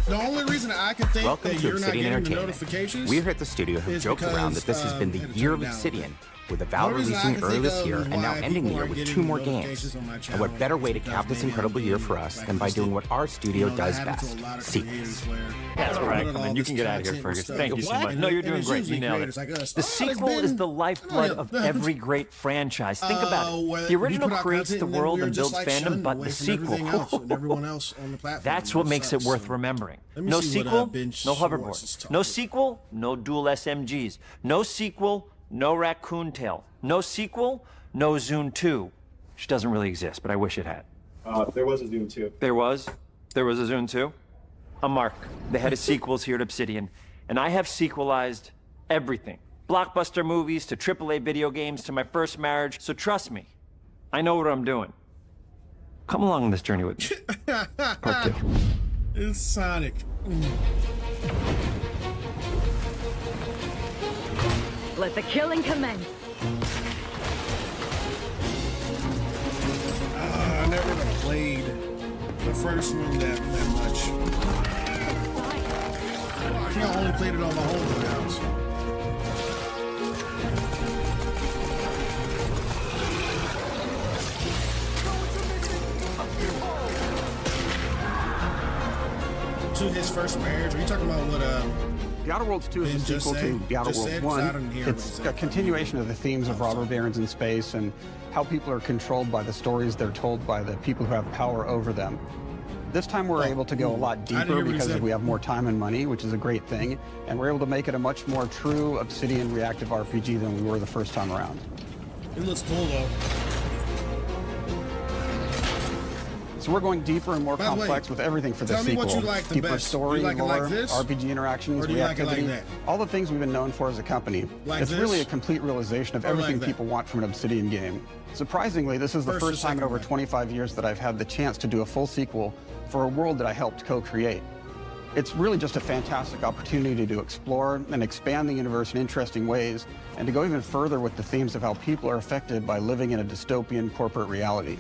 The only reason I could think Welcome that to you're not Obsidian getting the Entertainment. notifications. We're here at the studio who joked around that this has been the year of Obsidian, with Avowed releasing early this year and now ending the year with 2 more games. And what better way to cap this incredible year for us than by doing what our studio does best, sequels. That's where I come in. You can get out of here, Fergus. Thank you so much. No, you're doing great. You nailed it. The sequel is the lifeblood of every great franchise. Think about it. The original creates the world and builds fandom, but the sequel, that's what makes it worth remembering. No sequel, no hoverboard. No sequel, no dual SMGs. No sequel, no raccoon tail. No sequel, no Zune 2. Which doesn't really exist, but I wish it had. There was a Zune 2. There was? There was a Zune 2? I'm Mark, the head of sequels here at Obsidian, and I have sequelized everything. Blockbuster movies to AAA video games to my first marriage, so trust me, I know what I'm doing. Come along on this journey with me. Part 2. It's Sonic. Let the killing commence. I never played the first one that much. I think I only played it on my home house. To his first marriage? Are you talking about what The Outer Worlds 2 is a sequel to The Outer Worlds 1. It's a continuation of the themes of robber barons in space and how people are controlled by the stories they're told by the people who have power over them. This time we're able to go a lot deeper because we have more time and money, which is a great thing, and we're able to make it a much more true Obsidian reactive RPG than we were the first time around. It looks cool though. So we're going deeper and more complex with everything for the sequel. Tell me what you like the deeper best. Story, you like lore, it like this? RPG interactions, or do you like it reactivity, like that? all the things we've been known for as a company. Like it's this? really a complete realization of Or everything like people want from an Obsidian game. Surprisingly, this is the first time in over 25 years that I've had the chance to do a full sequel for a world that I helped co-create. It's really just a fantastic opportunity to explore and expand the universe in interesting ways, and to go even further with the themes of how people are affected by living in a dystopian corporate reality.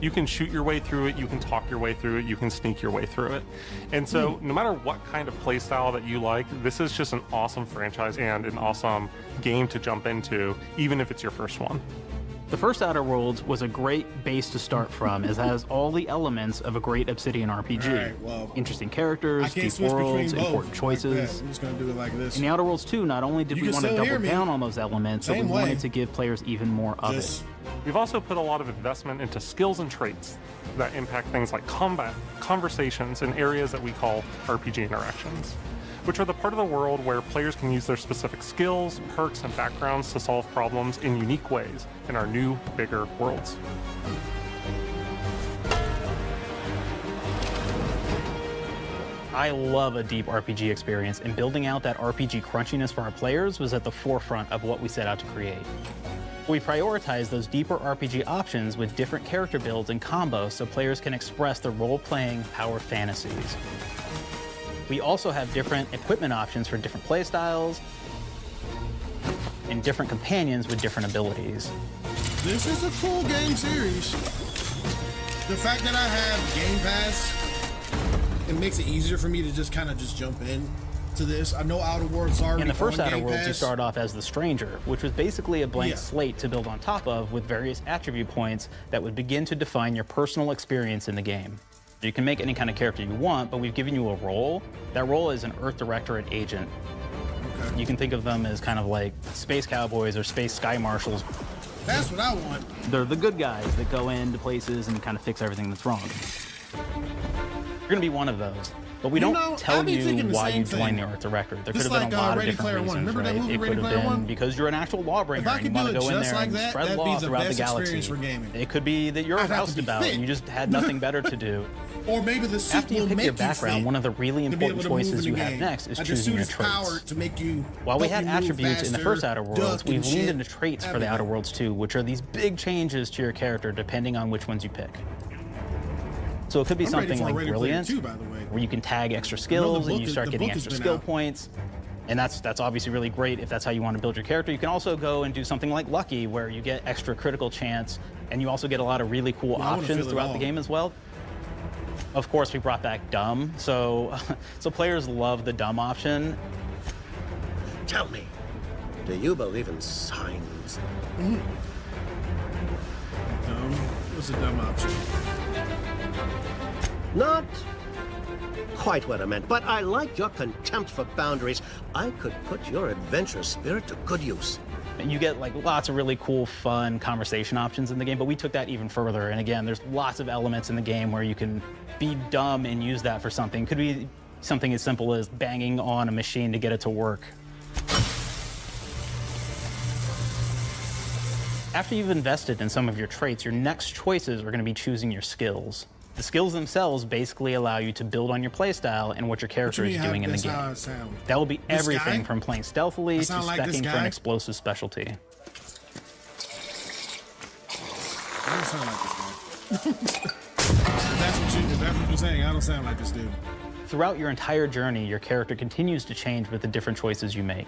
You can shoot your way through it, you can talk your way through it, you can sneak your way through it. And so no matter what kind of playstyle that you like, this is just an awesome franchise and an awesome game to jump into, even if it's your first one. The first Outer Worlds was a great base to start from, as it has all the elements of a great Obsidian RPG. Right, well, interesting characters, deep worlds, important choices. I'm just gonna do it like this. In the Outer Worlds 2, not only did we want to double down on those elements, but we wanted to give players even more of it. We've also put a lot of investment into skills and traits that impact things like combat, conversations, and areas that we call RPG interactions, which are the part of the world where players can use their specific skills, perks, and backgrounds to solve problems in unique ways in our new, bigger worlds. I love a deep RPG experience, and building out that RPG crunchiness for our players was at the forefront of what we set out to create. We prioritize those deeper RPG options with different character builds and combos so players can express their role-playing power fantasies. We also have different equipment options for different playstyles and different companions with different abilities. This is a cool game series. The fact that I have Game Pass, it makes it easier for me to just kind of jump in to this. I know Outer Worlds already. In the first on Outer Game Worlds, you Pass. start off as the Stranger, which was basically a blank slate to build on top of with various attribute points that would begin to define your personal experience in the game. You can make any kind of character you want, but we've given you a role. That role is an Earth Directorate agent. Okay. You can think of them as kind of like space cowboys or space sky marshals. That's what I want. They're the good guys that go into places and kind of fix everything that's wrong. You're gonna be one of those. But we don't tell you why you joined the Earth Directorate. There could have been a lot of different reasons, right? It could have been because you're an actual lawbringer and you want to go in there and spread law throughout the galaxy. It could be that you're a roustabout and you just had nothing better to do. Or maybe the sequel After you pick your background, one of the really important choices you have next is choosing your traits. While we had attributes in the first Outer Worlds, we've leaned into traits for the Outer Worlds 2, which are these big changes to your character depending on which ones you pick. So it could be something like Brilliant, where you can tag extra skills and you start getting extra skill points. And that's obviously really great if that's how you want to build your character. You can also go and do something like Lucky, where you get extra critical chance, and you also get a lot of really cool options throughout the game as well. Of course, we brought back dumb, so players love the dumb option. Tell me, do you believe in signs? Dumb? What's a dumb option? Not quite what I meant, but I like your contempt for boundaries. I could put your adventurous spirit to good use. You get like lots of really cool, fun conversation options in the game, but we took that even further. And again, there's lots of elements in the game where you can be dumb and use that for something. Could be something as simple as banging on a machine to get it to work. After you've invested in some of your traits, your next choices are going to be choosing your skills. The skills themselves basically allow you to build on your playstyle and what your character is doing in the game. That will be everything from playing stealthily to speccing for an explosive specialty. I don't sound like this guy. If that's what you're saying, I don't sound like this dude. Throughout your entire journey, your character continues to change with the different choices you make.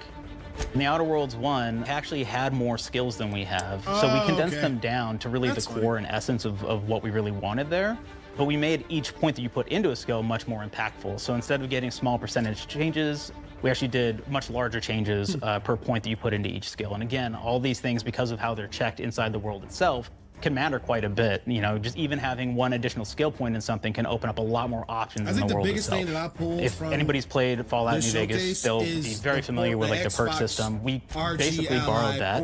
In the Outer Worlds 1, actually had more skills than we have, so we condensed them down to really the core and essence of what we really wanted there. But we made each point that you put into a skill much more impactful. So instead of getting small percentage changes, we actually did much larger changes per point that you put into each skill. And again, all these things, because of how they're checked inside the world itself, can matter quite a bit. You know, just even having one additional skill point in something can open up a lot more options in the world itself. Thing that I pulled if from anybody's played Fallout New Vegas, they'll be very familiar with like the perk system. We basically borrowed that,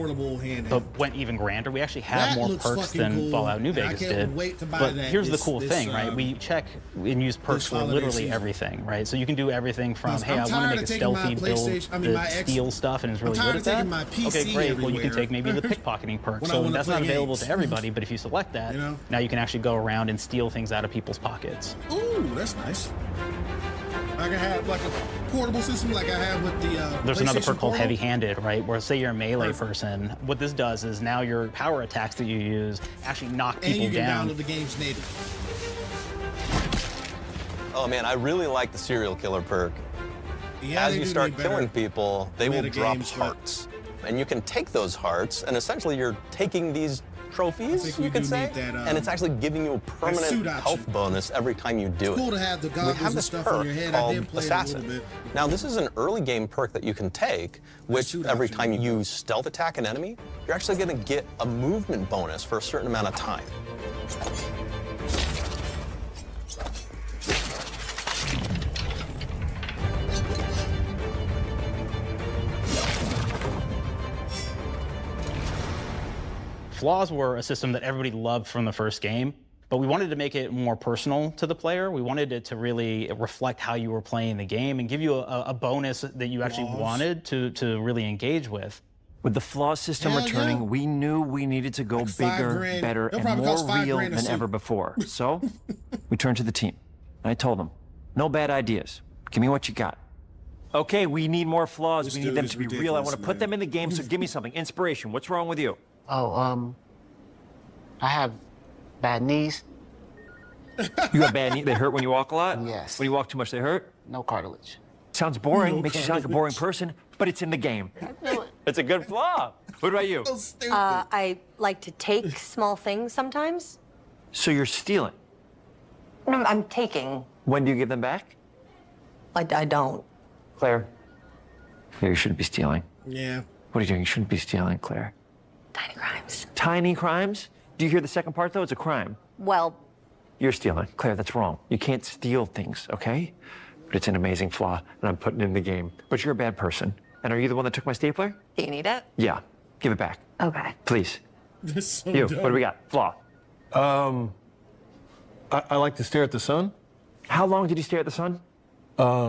but went even grander. We actually have more perks than Fallout New Vegas did. But here's the cool thing, right? We check and use perks for literally everything, right? So you can do everything from, hey, I want to make a stealthy build that steals stuff and is really good at that. Okay, great. Well, you can take maybe the pickpocketing perk. So that's not available to everybody. But if you select that, now you can actually go around and steal things out of people's pockets. Ooh, that's nice. I can have like a portable system like I have with the There's another perk called heavy-handed, right? Where say you're a melee person, what this does is now your power attacks that you use actually knock people and you down. Download the game's native. Oh man, I really like the serial killer perk. Yeah, as you start killing people, they will drop hearts. And you can take those hearts, and essentially you're taking these trophies, you could say, and it's actually giving you a permanent health bonus every time you do it. Cool to have the goggles and stuff on your head. I did play Assassin. it a little bit. Now, this is an early game perk that you can take, which every time you use stealth attack an enemy, you're actually going to get a movement bonus for a certain amount of time. Flaws were a system that everybody loved from the first game, but we wanted to make it more personal to the player. We wanted it to really reflect how you were playing the game and give you a bonus that you actually wanted to really engage with. With the flaws system returning, we knew we needed to go bigger, better, and more real than ever before. So we turned to the team. And I told them, no bad ideas. Give me what you got. Okay, we need more flaws. We need them to be real. I want to put them in the game, so give me something. Inspiration. What's wrong with you? Oh, I have bad knees. You have bad knees? They hurt when you walk a lot? Yes. When you walk too much, they hurt? No cartilage. Sounds boring. Makes you sound like a boring person, but it's in the game. It's a good flaw. What about you? I like to take small things sometimes. So you're stealing? No, I'm taking. When do you give them back? I don't. Claire. Claire, you shouldn't be stealing. Yeah. What are you doing? You shouldn't be stealing, Claire. Tiny crimes. Tiny crimes? Do you hear the second part, though? It's a crime. Well, you're stealing. Claire, that's wrong. You can't steal things, okay? But it's an amazing flaw, and I'm putting it in the game. But you're a bad person. And are you the one that took my stapler? Do you need it? Yeah. Give it back. Okay. Please. This is so You, dumb. what do we got? Flaw. I like to stare at the sun. How long did you stare at the sun?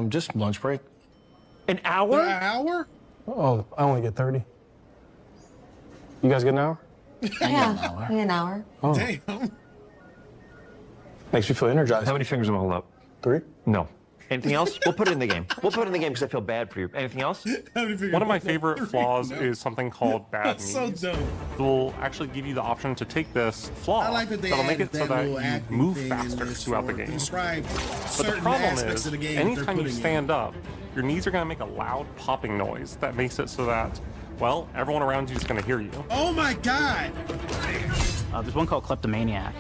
Just lunch break. An hour? An hour? Oh, I only get 30. You guys get an hour? Yeah, an hour. Oh. Damn. Makes me feel energized. How many fingers am I holding up? 3? No. Anything else? We'll put it in the game. We'll put it in the game because I feel bad for you. Anything else? One of my favorite flaws is something called bad knees. So dumb. It will actually give you the option to take this flaw I like that they that'll make added it so that that little you acting move thing in faster this throughout the for game. describe But the certain problem aspects is, of the game that they're anytime you putting in. stand up, your knees are going to make a loud popping noise that makes it so that, well, everyone around you is going to hear you. Oh my God! There's one called Kleptomaniac.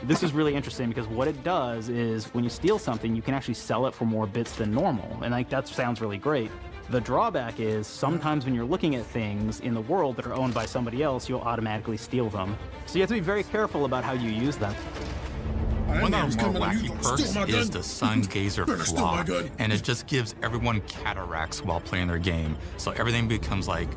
This is really interesting because what it does is when you steal something, you can actually sell it for more bits than normal. And like that sounds really great. The drawback is sometimes when you're looking at things in the world that are owned by somebody else, you'll automatically steal them. So you have to be very careful about how you use them. One of our more wacky perks is the Sun Gazer Flaw, and it just gives everyone cataracts while playing their game. So everything becomes like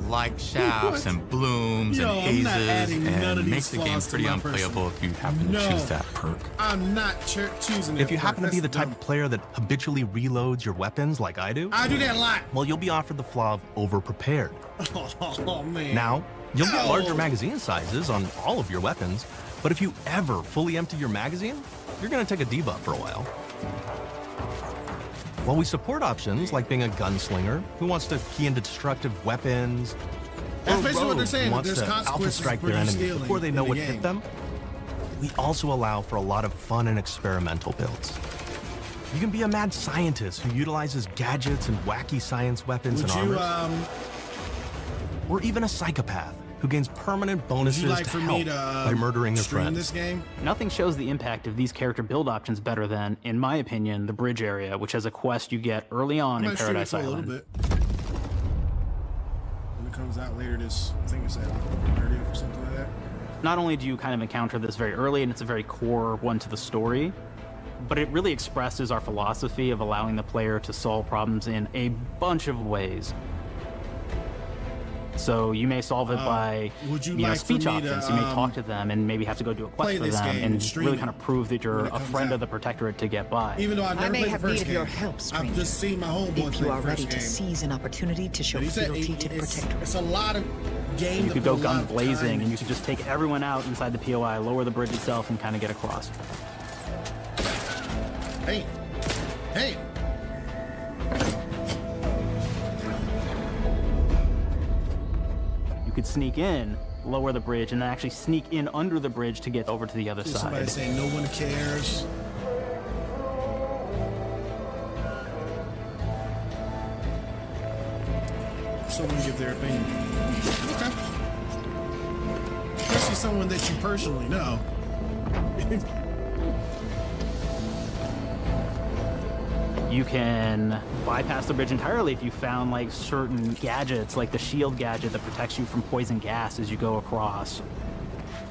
light shafts and blooms and hazes, and makes the game pretty unplayable if you happen to choose that perk. I'm not choosing that. If you happen to be the type of player that habitually reloads your weapons like I do that a lot. Well, you'll be offered the flaw of over-prepared. Oh, man. Now, you'll get larger magazine sizes on all of your weapons, but if you ever fully empty your magazine, you're going to take a debuff for a while. While we support options like being a gunslinger who wants to key into destructive weapons, that's basically what they're saying. Who wants to alpha strike their enemies before they know what hit them, we also allow for a lot of fun and experimental builds. You can be a mad scientist who utilizes gadgets and wacky science weapons and armors. Or even a psychopath who gains permanent bonuses to help by murdering their friends. This game? Nothing shows the impact of these character build options better than, in my opinion, the bridge area, which has a quest you get early on in Paradise Island. A little bit. When it comes out later this, I think it's at 30th or something like that. Not only do you kind of encounter this very early, and it's a very core one to the story, but it really expresses our philosophy of allowing the player to solve problems in a bunch of ways. So you may solve it by speech options. You may talk to them and maybe have to go do a quest for them and really kind of prove that you're a friend of the Protectorate to get by. Even though I may have need of your help, stranger. I've just seen my homeboy if you are ready to seize an opportunity to show fealty to the Protectorate. It's a lot of game. You could go gun blazing and you could just take everyone out inside the POI, lower the bridge itself, and kind of get across. Hey. Hey. You could sneak in, lower the bridge, and then actually sneak in under the bridge to get over to the other side. Somebody saying no one cares. Someone give their opinion. Okay. Especially someone that you personally know. You can bypass the bridge entirely if you found like certain gadgets, like the shield gadget that protects you from poison gas as you go across,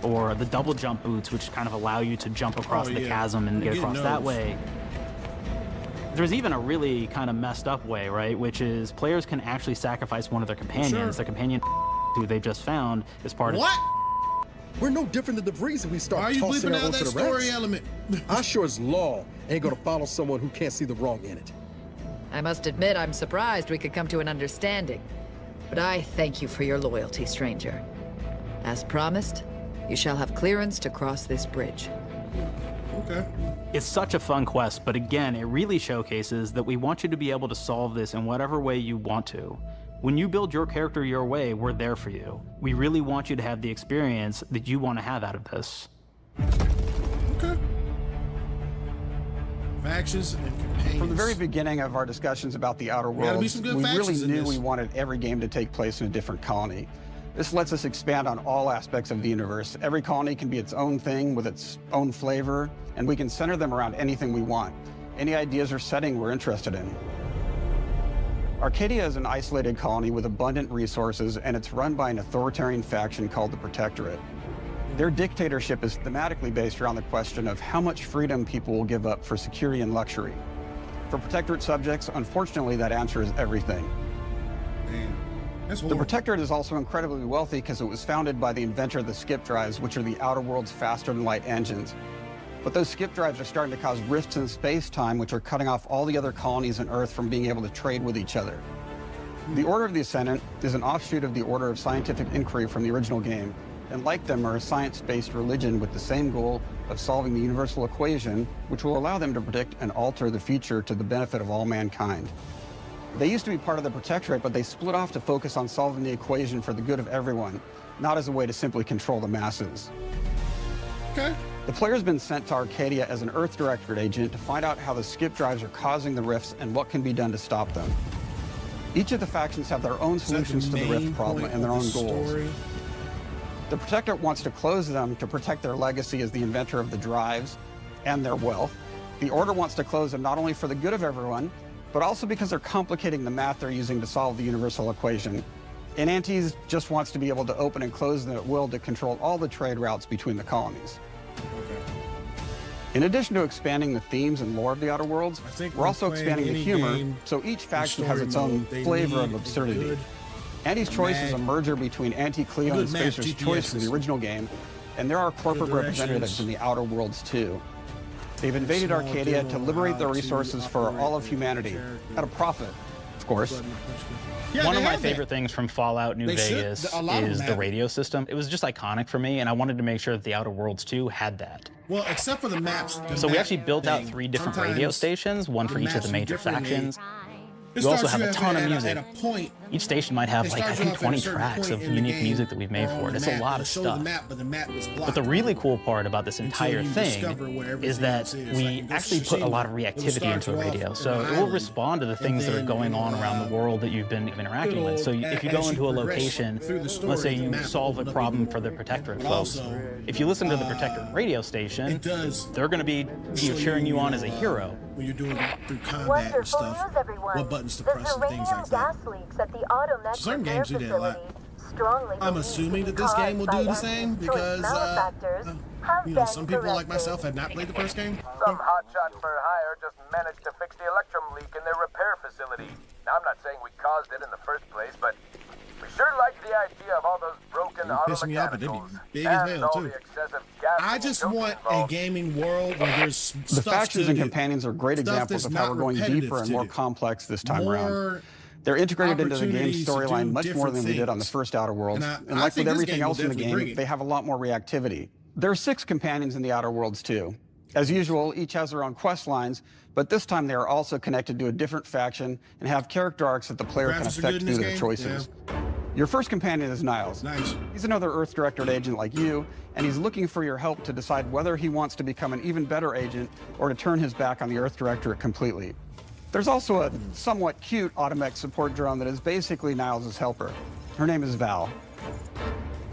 or the double jump boots, which kind of allow you to jump across the chasm and get across that way. There's even a really kind of messed up way, right? Which is players can actually sacrifice one of their companions, the companion who they just found as part of. What? We're no different than the Breeze we start Why are you tossing bleeping out that the story rats. element? I sure as law ain't gonna follow someone who can't see the wrong in it. I must admit I'm surprised we could come to an understanding. But I thank you for your loyalty, stranger. As promised, you shall have clearance to cross this bridge. Okay. It's such a fun quest, but again, it really showcases that we want you to be able to solve this in whatever way you want to. When you build your character your way, we're there for you. We really want you to have the experience that you want to have out of this. Okay. Factions and companions. From the very beginning of our discussions about the Outer Worlds, we really knew we wanted every game to take place in a different colony. This lets us expand on all aspects of the universe. Every colony can be its own thing with its own flavor, and we can center them around anything we want. Any ideas or setting we're interested in. Arcadia is an isolated colony with abundant resources, and it's run by an authoritarian faction called the Protectorate. Their dictatorship is thematically based around the question of how much freedom people will give up for security and luxury. For Protectorate subjects, unfortunately, that answer is everything. Man, that's the horrible. Protectorate is also incredibly wealthy because it was founded by the inventor of the skip drives, which are the Outer World's faster-than-light engines. But those skip drives are starting to cause rifts in space-time, which are cutting off all the other colonies on Earth from being able to trade with each other. The Order of the Ascendant is an offshoot of the Order of Scientific Inquiry from the original game, and like them are a science-based religion with the same goal of solving the universal equation, which will allow them to predict and alter the future to the benefit of all mankind. They used to be part of the Protectorate, but they split off to focus on solving the equation for the good of everyone, not as a way to simply control the masses. Okay. The player's been sent to Arcadia as an Earth Directorate agent to find out how the skip drives are causing the rifts and what can be done to stop them. Each of the factions have their own solutions to the rift problem and their own goals. The Protectorate wants to close them to protect their legacy as the inventor of the drives and their wealth. The Order wants to close them not only for the good of everyone, but also because they're complicating the math they're using to solve the universal equation. And Antes just wants to be able to open and close them at will to control all the trade routes between the colonies. In addition to expanding the themes and lore of the Outer Worlds, we're also expanding the humor, so each faction has its own flavor of absurdity. Anti's Choice is a merger between Anti-Cleo and Spacer's Choice from the original game, and there are corporate representatives in the Outer Worlds too. They've invaded Arcadia to liberate their resources for all of humanity, at a profit, of course. Yeah, one of my favorite things from Fallout New Vegas is the radio system. It was just iconic for me, and I wanted to make sure that the Outer Worlds 2 had that. Well, except for the maps. So we actually built out 3 different radio stations, one for each of the major factions. You also have a ton of music. Each station might have, like, I think 20 tracks of unique music that we've made for it. It's a lot of stuff. But the really cool part about this entire thing is that we actually put a lot of reactivity into the radio. So it will respond to the things that are going on around the world that you've been interacting with. So if you go into a location, let's say you solve a problem for the Protectorate folks, if you listen to the Protectorate radio station, they're going to be cheering you on as a hero. When you're doing it through combat and stuff, what buttons to press and things like that. Certain games do that a lot. I'm assuming that this game will do the same because, you know, some people like myself had not played the first game. Some hotshot for hire just managed to fix the electrum leak in their repair facility. Now, I'm not saying we caused it in the first place, but we sure like the idea of all those broken piss me off, but it'd be big as hell too. I just want a gaming world where there's the factions and companions are great examples of how we're going deeper and more complex this time around. They're integrated into the game storyline much more than we did on the first Outer Worlds, and like with everything else in the game, they have a lot more reactivity. There are 6 companions in the Outer Worlds too. As usual, each has their own quest lines, but this time they are also connected to a different faction and have character arcs that the player can affect through their choices. Your first companion is Niles. He's another Earth Directorate agent like you, and he's looking for your help to decide whether he wants to become an even better agent or to turn his back on the Earth Directorate completely. There's also a somewhat cute Automech support drone that is basically Niles' helper. Her name is Val.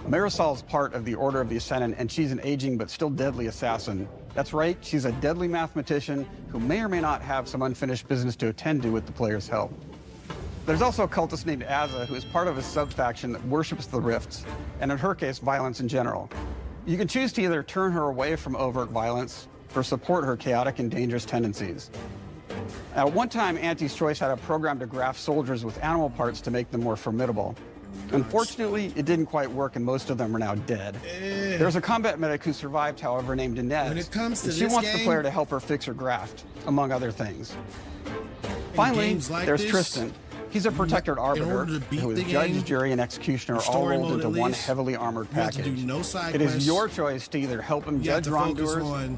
Marisol is part of the Order of the Ascendant, and she's an aging but still deadly assassin. That's right, she's a deadly mathematician who may or may not have some unfinished business to attend to with the player's help. There's also a cultist named Azza, who is part of a sub-faction that worships the rifts, and in her case, violence in general. You can choose to either turn her away from overt violence or support her chaotic and dangerous tendencies. At one time, Anti's Choice had a program to graft soldiers with animal parts to make them more formidable. Unfortunately, it didn't quite work, and most of them are now dead. There's a combat medic who survived, however, named Inez, and she wants the player to help her fix her graft, among other things. Finally, there's Tristan. He's a Protectorate Arbiter who is judge, jury, and executioner all rolled into one heavily armored package. It is your choice to either help him judge wrongdoers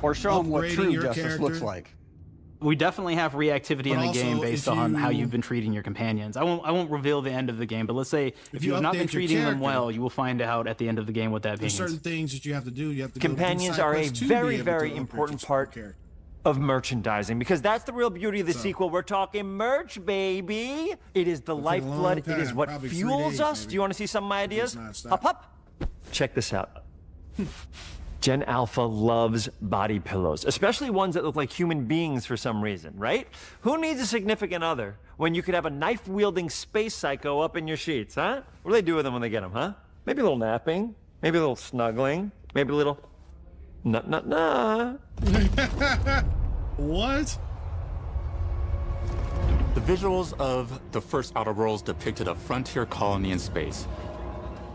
or show him what true justice looks like. We definitely have reactivity in the game based on how you've been treating your companions. I won't reveal the end of the game, but let's say if you have not been treating them well, you will find out at the end of the game what that means. There's certain things that you have to do. You have to Companions are a very, very important part of merchandising, because that's the real beauty of the sequel. We're talking merch, baby. It is the lifeblood. It is what fuels us. Do you want to see some of my ideas? Up, up. Check this out. Gen Alpha loves body pillows, especially ones that look like human beings for some reason, right? Who needs a significant other when you could have a knife-wielding space psycho up in your sheets, huh? What do they do with them when they get them, huh? Maybe a little napping, maybe a little snuggling, maybe a little nah. What? The visuals of the first Outer Worlds depicted a frontier colony in space.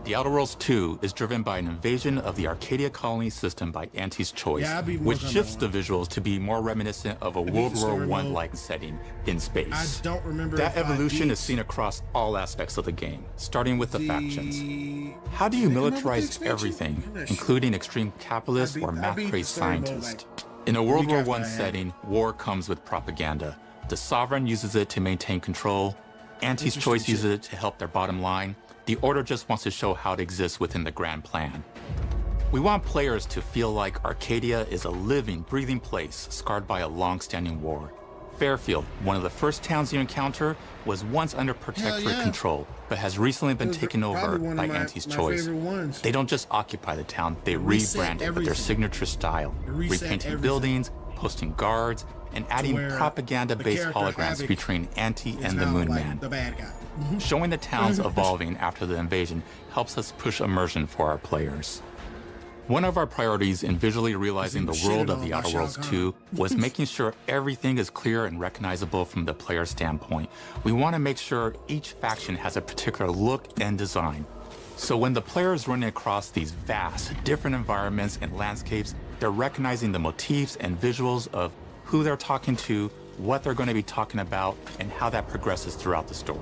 The Outer Worlds 2 is driven by an invasion of the Arcadia colony system by Anti's Choice, which shifts the visuals to be more reminiscent of a World War I-like setting in space. I don't remember that evolution is seen across all aspects of the game, starting with the factions. How do you militarize everything, including extreme capitalists or math-crazed scientists? In a World War I setting, war comes with propaganda. The Sovereign uses it to maintain control. Anti's Choice uses it to help their bottom line. The Order just wants to show how it exists within the grand plan. We want players to feel like Arcadia is a living, breathing place scarred by a long-standing war. Fairfield, one of the first towns you encounter, was once under protectorate control, but has recently been taken over by Auntie's Choice. They don't just occupy the town, they rebrand it with their signature style, repainting buildings, posting guards, and adding propaganda-based holograms featuring Auntie and the Moon Man. The bad guy. Showing the towns evolving after the invasion helps us push immersion for our players. One of our priorities in visually realizing the world of The Outer Worlds 2 was making sure everything is clear and recognizable from the player standpoint. We want to make sure each faction has a particular look and design. So when the player is running across these vast, different environments and landscapes, they're recognizing the motifs and visuals of who they're talking to, what they're going to be talking about, and how that progresses throughout the story.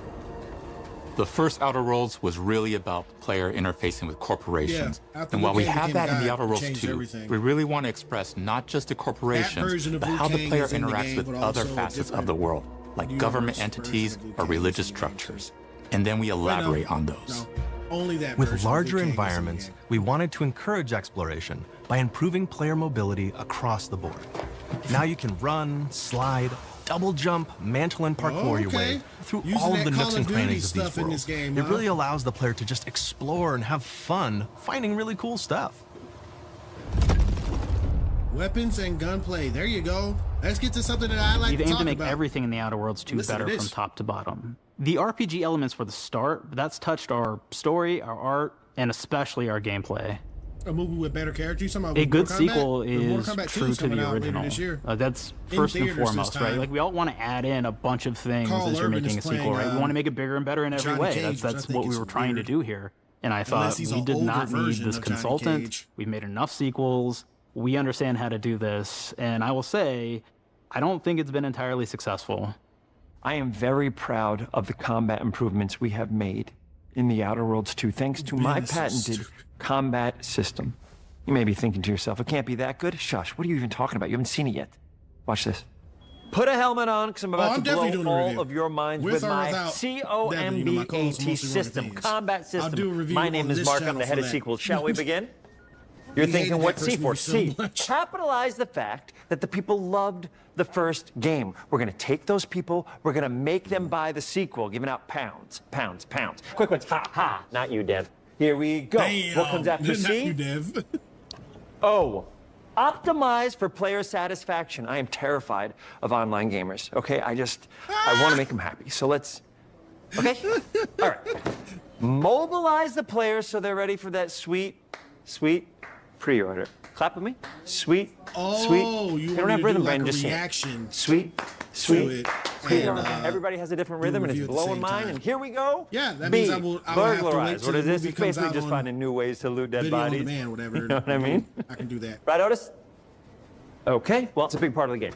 The first Outer Worlds was really about player interfacing with corporations. And while we have that in The Outer Worlds 2, we really want to express not just the corporations, but how the player interacts with other facets of the world, like government entities or religious structures. And then we elaborate on those. With larger environments, we wanted to encourage exploration by improving player mobility across the board. Now you can run, slide, double jump, mantle, and parkour your way through all of the nooks and crannies of these worlds. It really allows the player to just explore and have fun finding really cool stuff. Weapons and gunplay. There you go. Let's get to something that I like to talk about. We've aimed to make everything in The Outer Worlds 2 better from top to bottom. The RPG elements were the start, but that's touched our story, our art, and especially our gameplay. A movie with better characters. A good sequel is true to the original. That's first and foremost, right? Like, we all want to add in a bunch of things as you're making a sequel, right? We want to make it bigger and better in every way. That's what we were trying to do here. And I thought we did not need this consultant. We've made enough sequels. We understand how to do this. And I will say, I don't think it's been entirely successful. I am very proud of the combat improvements we have made in The Outer Worlds 2, thanks to my patented combat system. You may be thinking to yourself, it can't be that good. Shush, what are you even talking about? You haven't seen it yet. Watch this. Put a helmet on, because I'm about to blow all of your minds with my COMBAT system, combat system. My name is Mark, I'm the head of sequels. Shall we begin? You're thinking, what's C for? C. Capitalize the fact that the people loved the first game. We're going to take those people, we're going to make them buy the sequel, giving out pounds, pounds, pounds. Quick ones, ha, ha. Not you, Dev. Here we go. Damn. What comes after C? Not you, Dev. O. Optimize for player satisfaction. I am terrified of online gamers, okay? I want to make them happy. So let's, okay? All right. Mobilize the players so they're ready for that sweet pre-order. Clap with me. Sweet. You don't have rhythm, Brandon, just reaction. Sweet. Everybody has a different rhythm, and it's blowing mine. And here we go. Yeah, that means I will burglarize. What is this? It's basically just finding new ways to loot dead bodies. Video on demand, whatever. You know what I mean? I can do that. Right, Otis? Okay. Well, it's a big part of the game.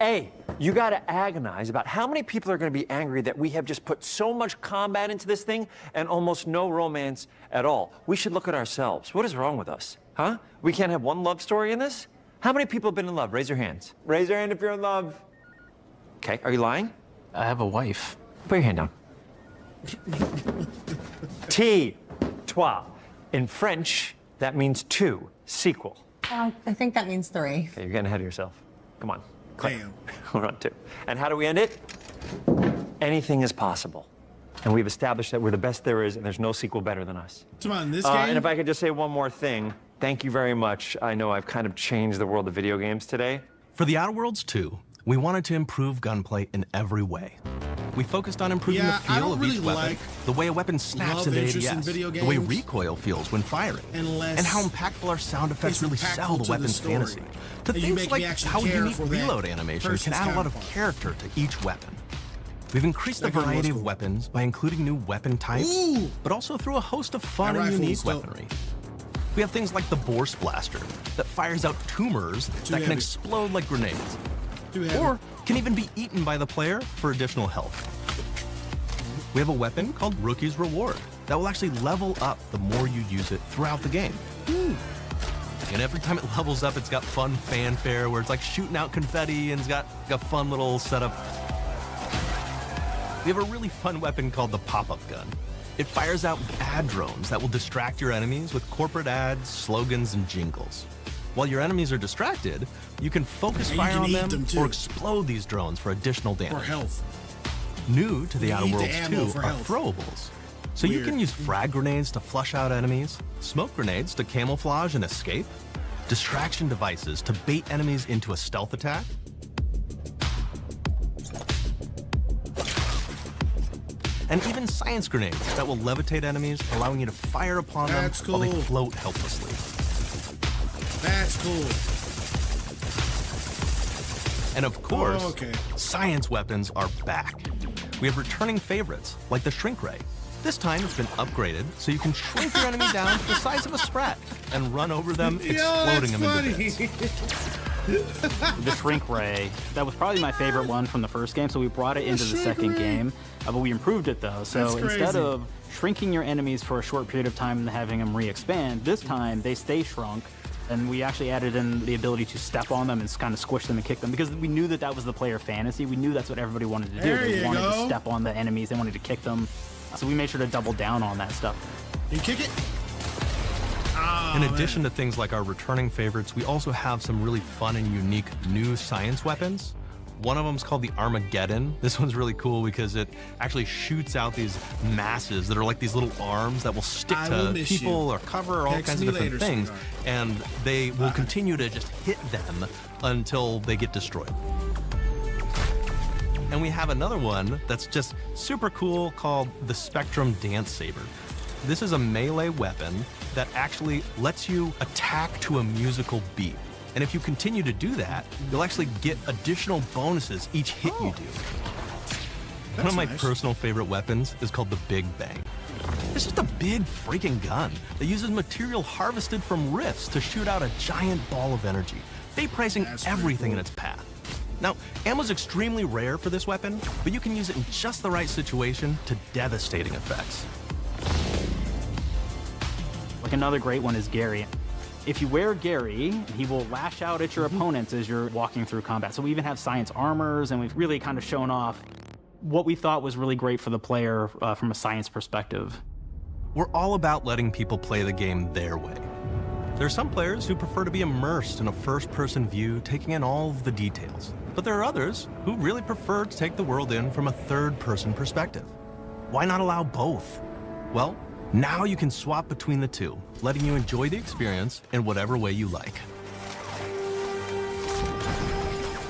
A, you got to agonize about how many people are going to be angry that we have just put so much combat into this thing and almost no romance at all. We should look at ourselves. What is wrong with us? Huh? We can't have one love story in this? How many people have been in love? Raise your hands. Raise your hand if you're in love. Okay, are you lying? I have a wife. Put your hand down. T, toi. In French, that means two. Sequel. I think that means 3. Okay, you're getting ahead of yourself. Come on. Damn. We're on 2. And how do we end it? Anything is possible. And we've established that we're the best there is, and there's no sequel better than us. Come on, this game. And if I could just say one more thing, thank you very much. I know I've kind of changed the world of video games today. For The Outer Worlds 2, we wanted to improve gunplay in every way. We focused on improving the feel of each weapon, the way a weapon snaps into ADS, the way recoil feels when firing, and how impactful our sound effects really sell the weapon's fantasy, to things like how a unique reload animation can add a lot of character to each weapon. We've increased the variety of weapons by including new weapon types, but also through a host of fun and unique weaponry. We have things like the Bourse Blaster that fires out tumors that can explode like grenades, or can even be eaten by the player for additional health. We have a weapon called Rookie's Reward that will actually level up the more you use it throughout the game. And every time it levels up, it's got fun fanfare where it's like shooting out confetti and it's got a fun little setup. We have a really fun weapon called the pop-up gun. It fires out ad drones that will distract your enemies with corporate ads, slogans, and jingles. While your enemies are distracted, you can focus fire on them or explode these drones for additional damage. For health. New to the Outer Worlds 2 are health. throwables. So you can use frag grenades to flush out enemies, smoke grenades to camouflage and escape, distraction devices to bait enemies into a stealth attack, and even science grenades that will levitate enemies, allowing you to fire upon them while they float helplessly. That's cool. And of course, science weapons are back. We have returning favorites, like the Shrink Ray. This time it's been upgraded, so you can shrink your enemy down to the size of a sprat and run over them, exploding them into bits. The Shrink Ray, that was probably my favorite one from the first game, so we brought it into the second game, but we improved it though. So instead of shrinking your enemies for a short period of time and having them re-expand, this time they stay shrunk, and we actually added in the ability to step on them and kind of squish them and kick them, because we knew that that was the player fantasy. We knew that's what everybody wanted to do. They wanted to step on the enemies, they wanted to kick them. So we made sure to double down on that stuff. You kick it? In addition to things like our returning favorites, we also have some really fun and unique new science weapons. One of them is called the Armageddon. This one's really cool because it actually shoots out these masses that are like these little arms that will stick to people or cover all kinds of different things, and they will continue to just hit them until they get destroyed. And we have another one that's just super cool called the Spectrum Dance Saber. This is a melee weapon that actually lets you attack to a musical beat. And if you continue to do that, you'll actually get additional bonuses each hit you do. One of my personal favorite weapons is called the Big Bang. It's just a big freaking gun that uses material harvested from rifts to shoot out a giant ball of energy, vaporizing everything in its path. Now, ammo's extremely rare for this weapon, but you can use it in just the right situation to devastating effects. Like another great one is Gary. If you wear Gary, he will lash out at your opponents as you're walking through combat. So we even have science armors, and we've really kind of shown off what we thought was really great for the player from a science perspective. We're all about letting people play the game their way. There are some players who prefer to be immersed in a first-person view, taking in all of the details. But there are others who really prefer to take the world in from a third-person perspective. Why not allow both? Well, now you can swap between the two, letting you enjoy the experience in whatever way you like.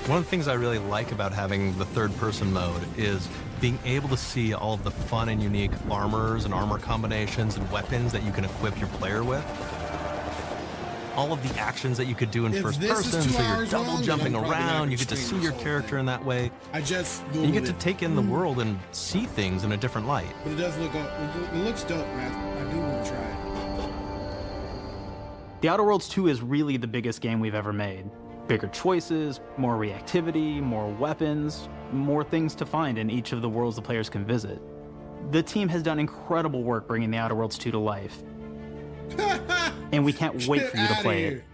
One of the things I really like about having the third-person mode is being able to see all of the fun and unique armors and armor combinations and weapons that you can equip your player with. All of the actions that you could do in first person, so you're double jumping around, you get to see your character in that way. And you get to take in the world and see things in a different light. But it does look, it looks dope, man. I do want to try it. The Outer Worlds 2 is really the biggest game we've ever made. Bigger choices, more reactivity, more weapons, more things to find in each of the worlds the players can visit. The team has done incredible work bringing the Outer Worlds 2 to life. And we can't wait for you to play it.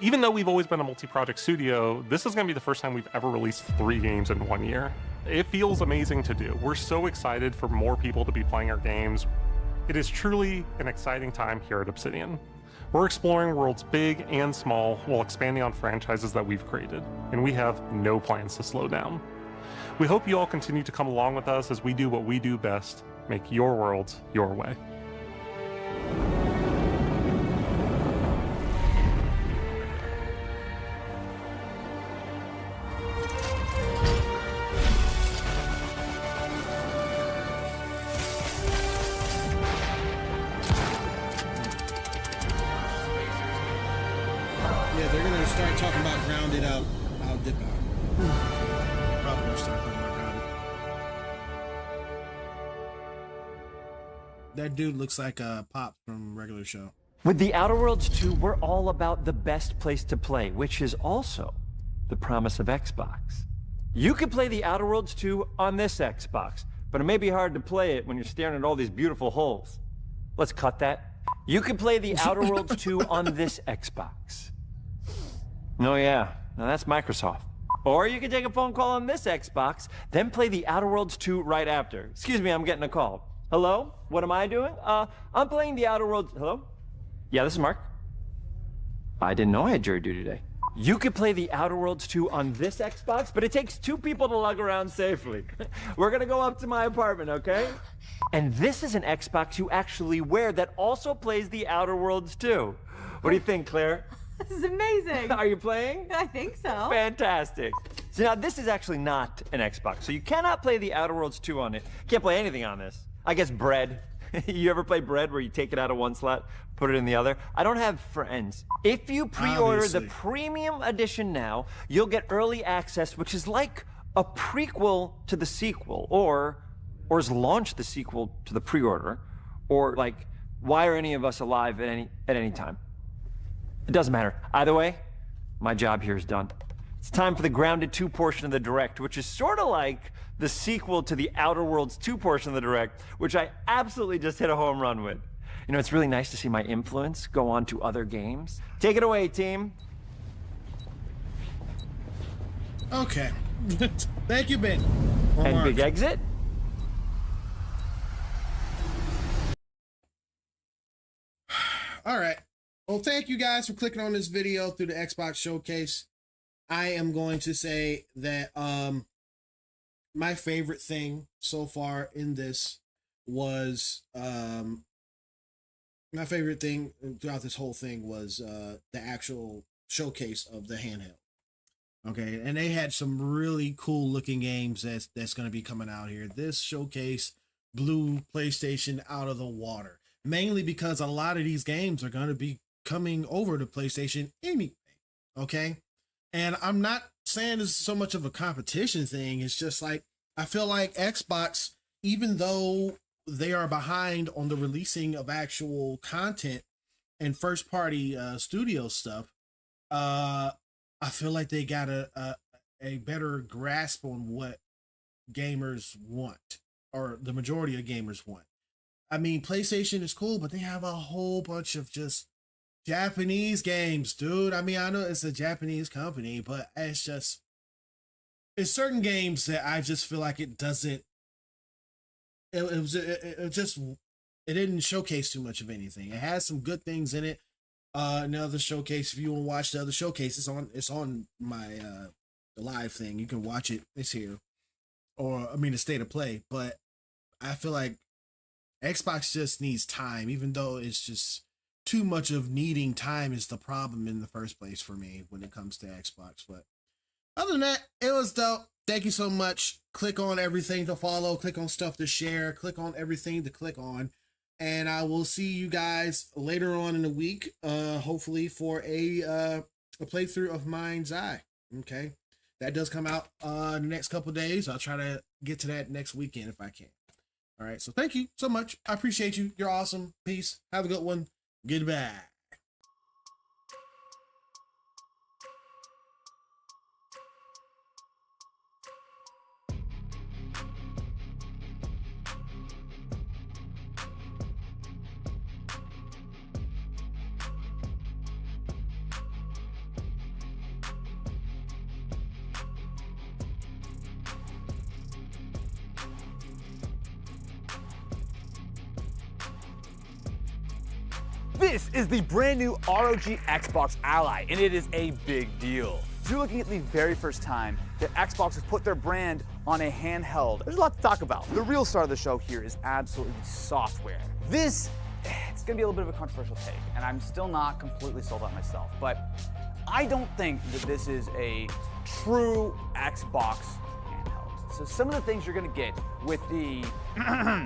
Even though we've always been a multi-project studio, this is going to be the first time we've ever released 3 games in 1 year. It feels amazing to do. We're so excited for more people to be playing our games. It is truly an exciting time here at Obsidian. We're exploring worlds big and small while expanding on franchises that we've created, and we have no plans to slow down. We hope you all continue to come along with us as we do what we do best, make your worlds your way. They're gonna start talking about Grounded out dip out. Probably gonna start talking about Grounded. That dude looks like a Pop from regular show. With the Outer Worlds 2, we're all about the best place to play, which is also the promise of Xbox. You can play the Outer Worlds 2 on this Xbox, but it may be hard to play it when you're staring at all these beautiful holes. Let's cut that. You can play the Outer Worlds 2 on this Xbox. Oh yeah, now that's Microsoft. Or you can take a phone call on this Xbox, then play the Outer Worlds 2 right after. Excuse me, I'm getting a call. Hello? What am I doing? I'm playing the Outer Worlds. Hello? Yeah, this is Mark. I didn't know I had jury duty today. You could play the Outer Worlds 2 on this Xbox, but it takes 2 people to lug around safely. We're gonna go up to my apartment, okay? And this is an Xbox you actually wear that also plays the Outer Worlds 2. What do you think, Claire? This is amazing. Are you playing? I think so. Fantastic. So now this is actually not an Xbox, so you cannot play the Outer Worlds 2 on it. Can't play anything on this. I guess Bread. You ever play Bread where you take it out of one slot, put it in the other? I don't have friends. If you pre-order the premium edition now, you'll get early access, which is like a prequel to the sequel, or is launch the sequel to the pre-order, or like, why are any of us alive at any time? It doesn't matter. Either way, my job here is done. It's time for the Grounded 2 portion of the Direct, which is sort of like the sequel to the Outer Worlds 2 portion of the Direct, which I absolutely just hit a home run with. You know, it's really nice to see my influence go on to other games. Take it away, team. Okay. Thank you, Ben. And Mark. big exit. All right. Well, thank you guys for clicking on this video through the Xbox Showcase. I am going to say that my favorite thing so far in this was my favorite thing throughout this whole thing was the actual showcase of the handheld. Okay, and they had some really cool looking games that's going to be coming out here. This showcase blew PlayStation out of the water, mainly because a lot of these games are going to be coming over to PlayStation anyway. Okay, and I'm not saying this is so much of a competition thing. It's just like I feel like Xbox, even though they are behind on the releasing of actual content and first party studio stuff, I feel like they got a better grasp on what gamers want, or the majority of gamers want. I mean, PlayStation is cool, but they have a whole bunch of just Japanese games, dude. I mean, I know it's a Japanese company, but it's certain games that I just feel like it doesn't. It didn't showcase too much of anything. It has some good things in it. Another showcase, if you want to watch the other showcase, it's on my the live thing. You can watch it. It's here, or I mean, the state of play. But I feel like Xbox just needs time, even though it's just too much of needing time is the problem in the first place for me when it comes to Xbox. But other than that, it was dope. Thank you so much. Click on everything to follow, click on stuff to share, click on everything to click on. And I will see you guys later on in the week, hopefully for a playthrough of Mind's Eye. Okay, that does come out the next couple days. I'll try to get to that next weekend if I can. All right, so thank you so much. I appreciate you. You're awesome. Peace. Have a good one. Goodbye. This is the brand new ROG Xbox Ally, and it is a big deal. So you're looking at the very first time that Xbox has put their brand on a handheld. There's a lot to talk about. The real star of the show here is absolutely the software. It's gonna be a little bit of a controversial take, and I'm still not completely sold on myself, but I don't think that this is a true Xbox handheld. So some of the things you're gonna get with the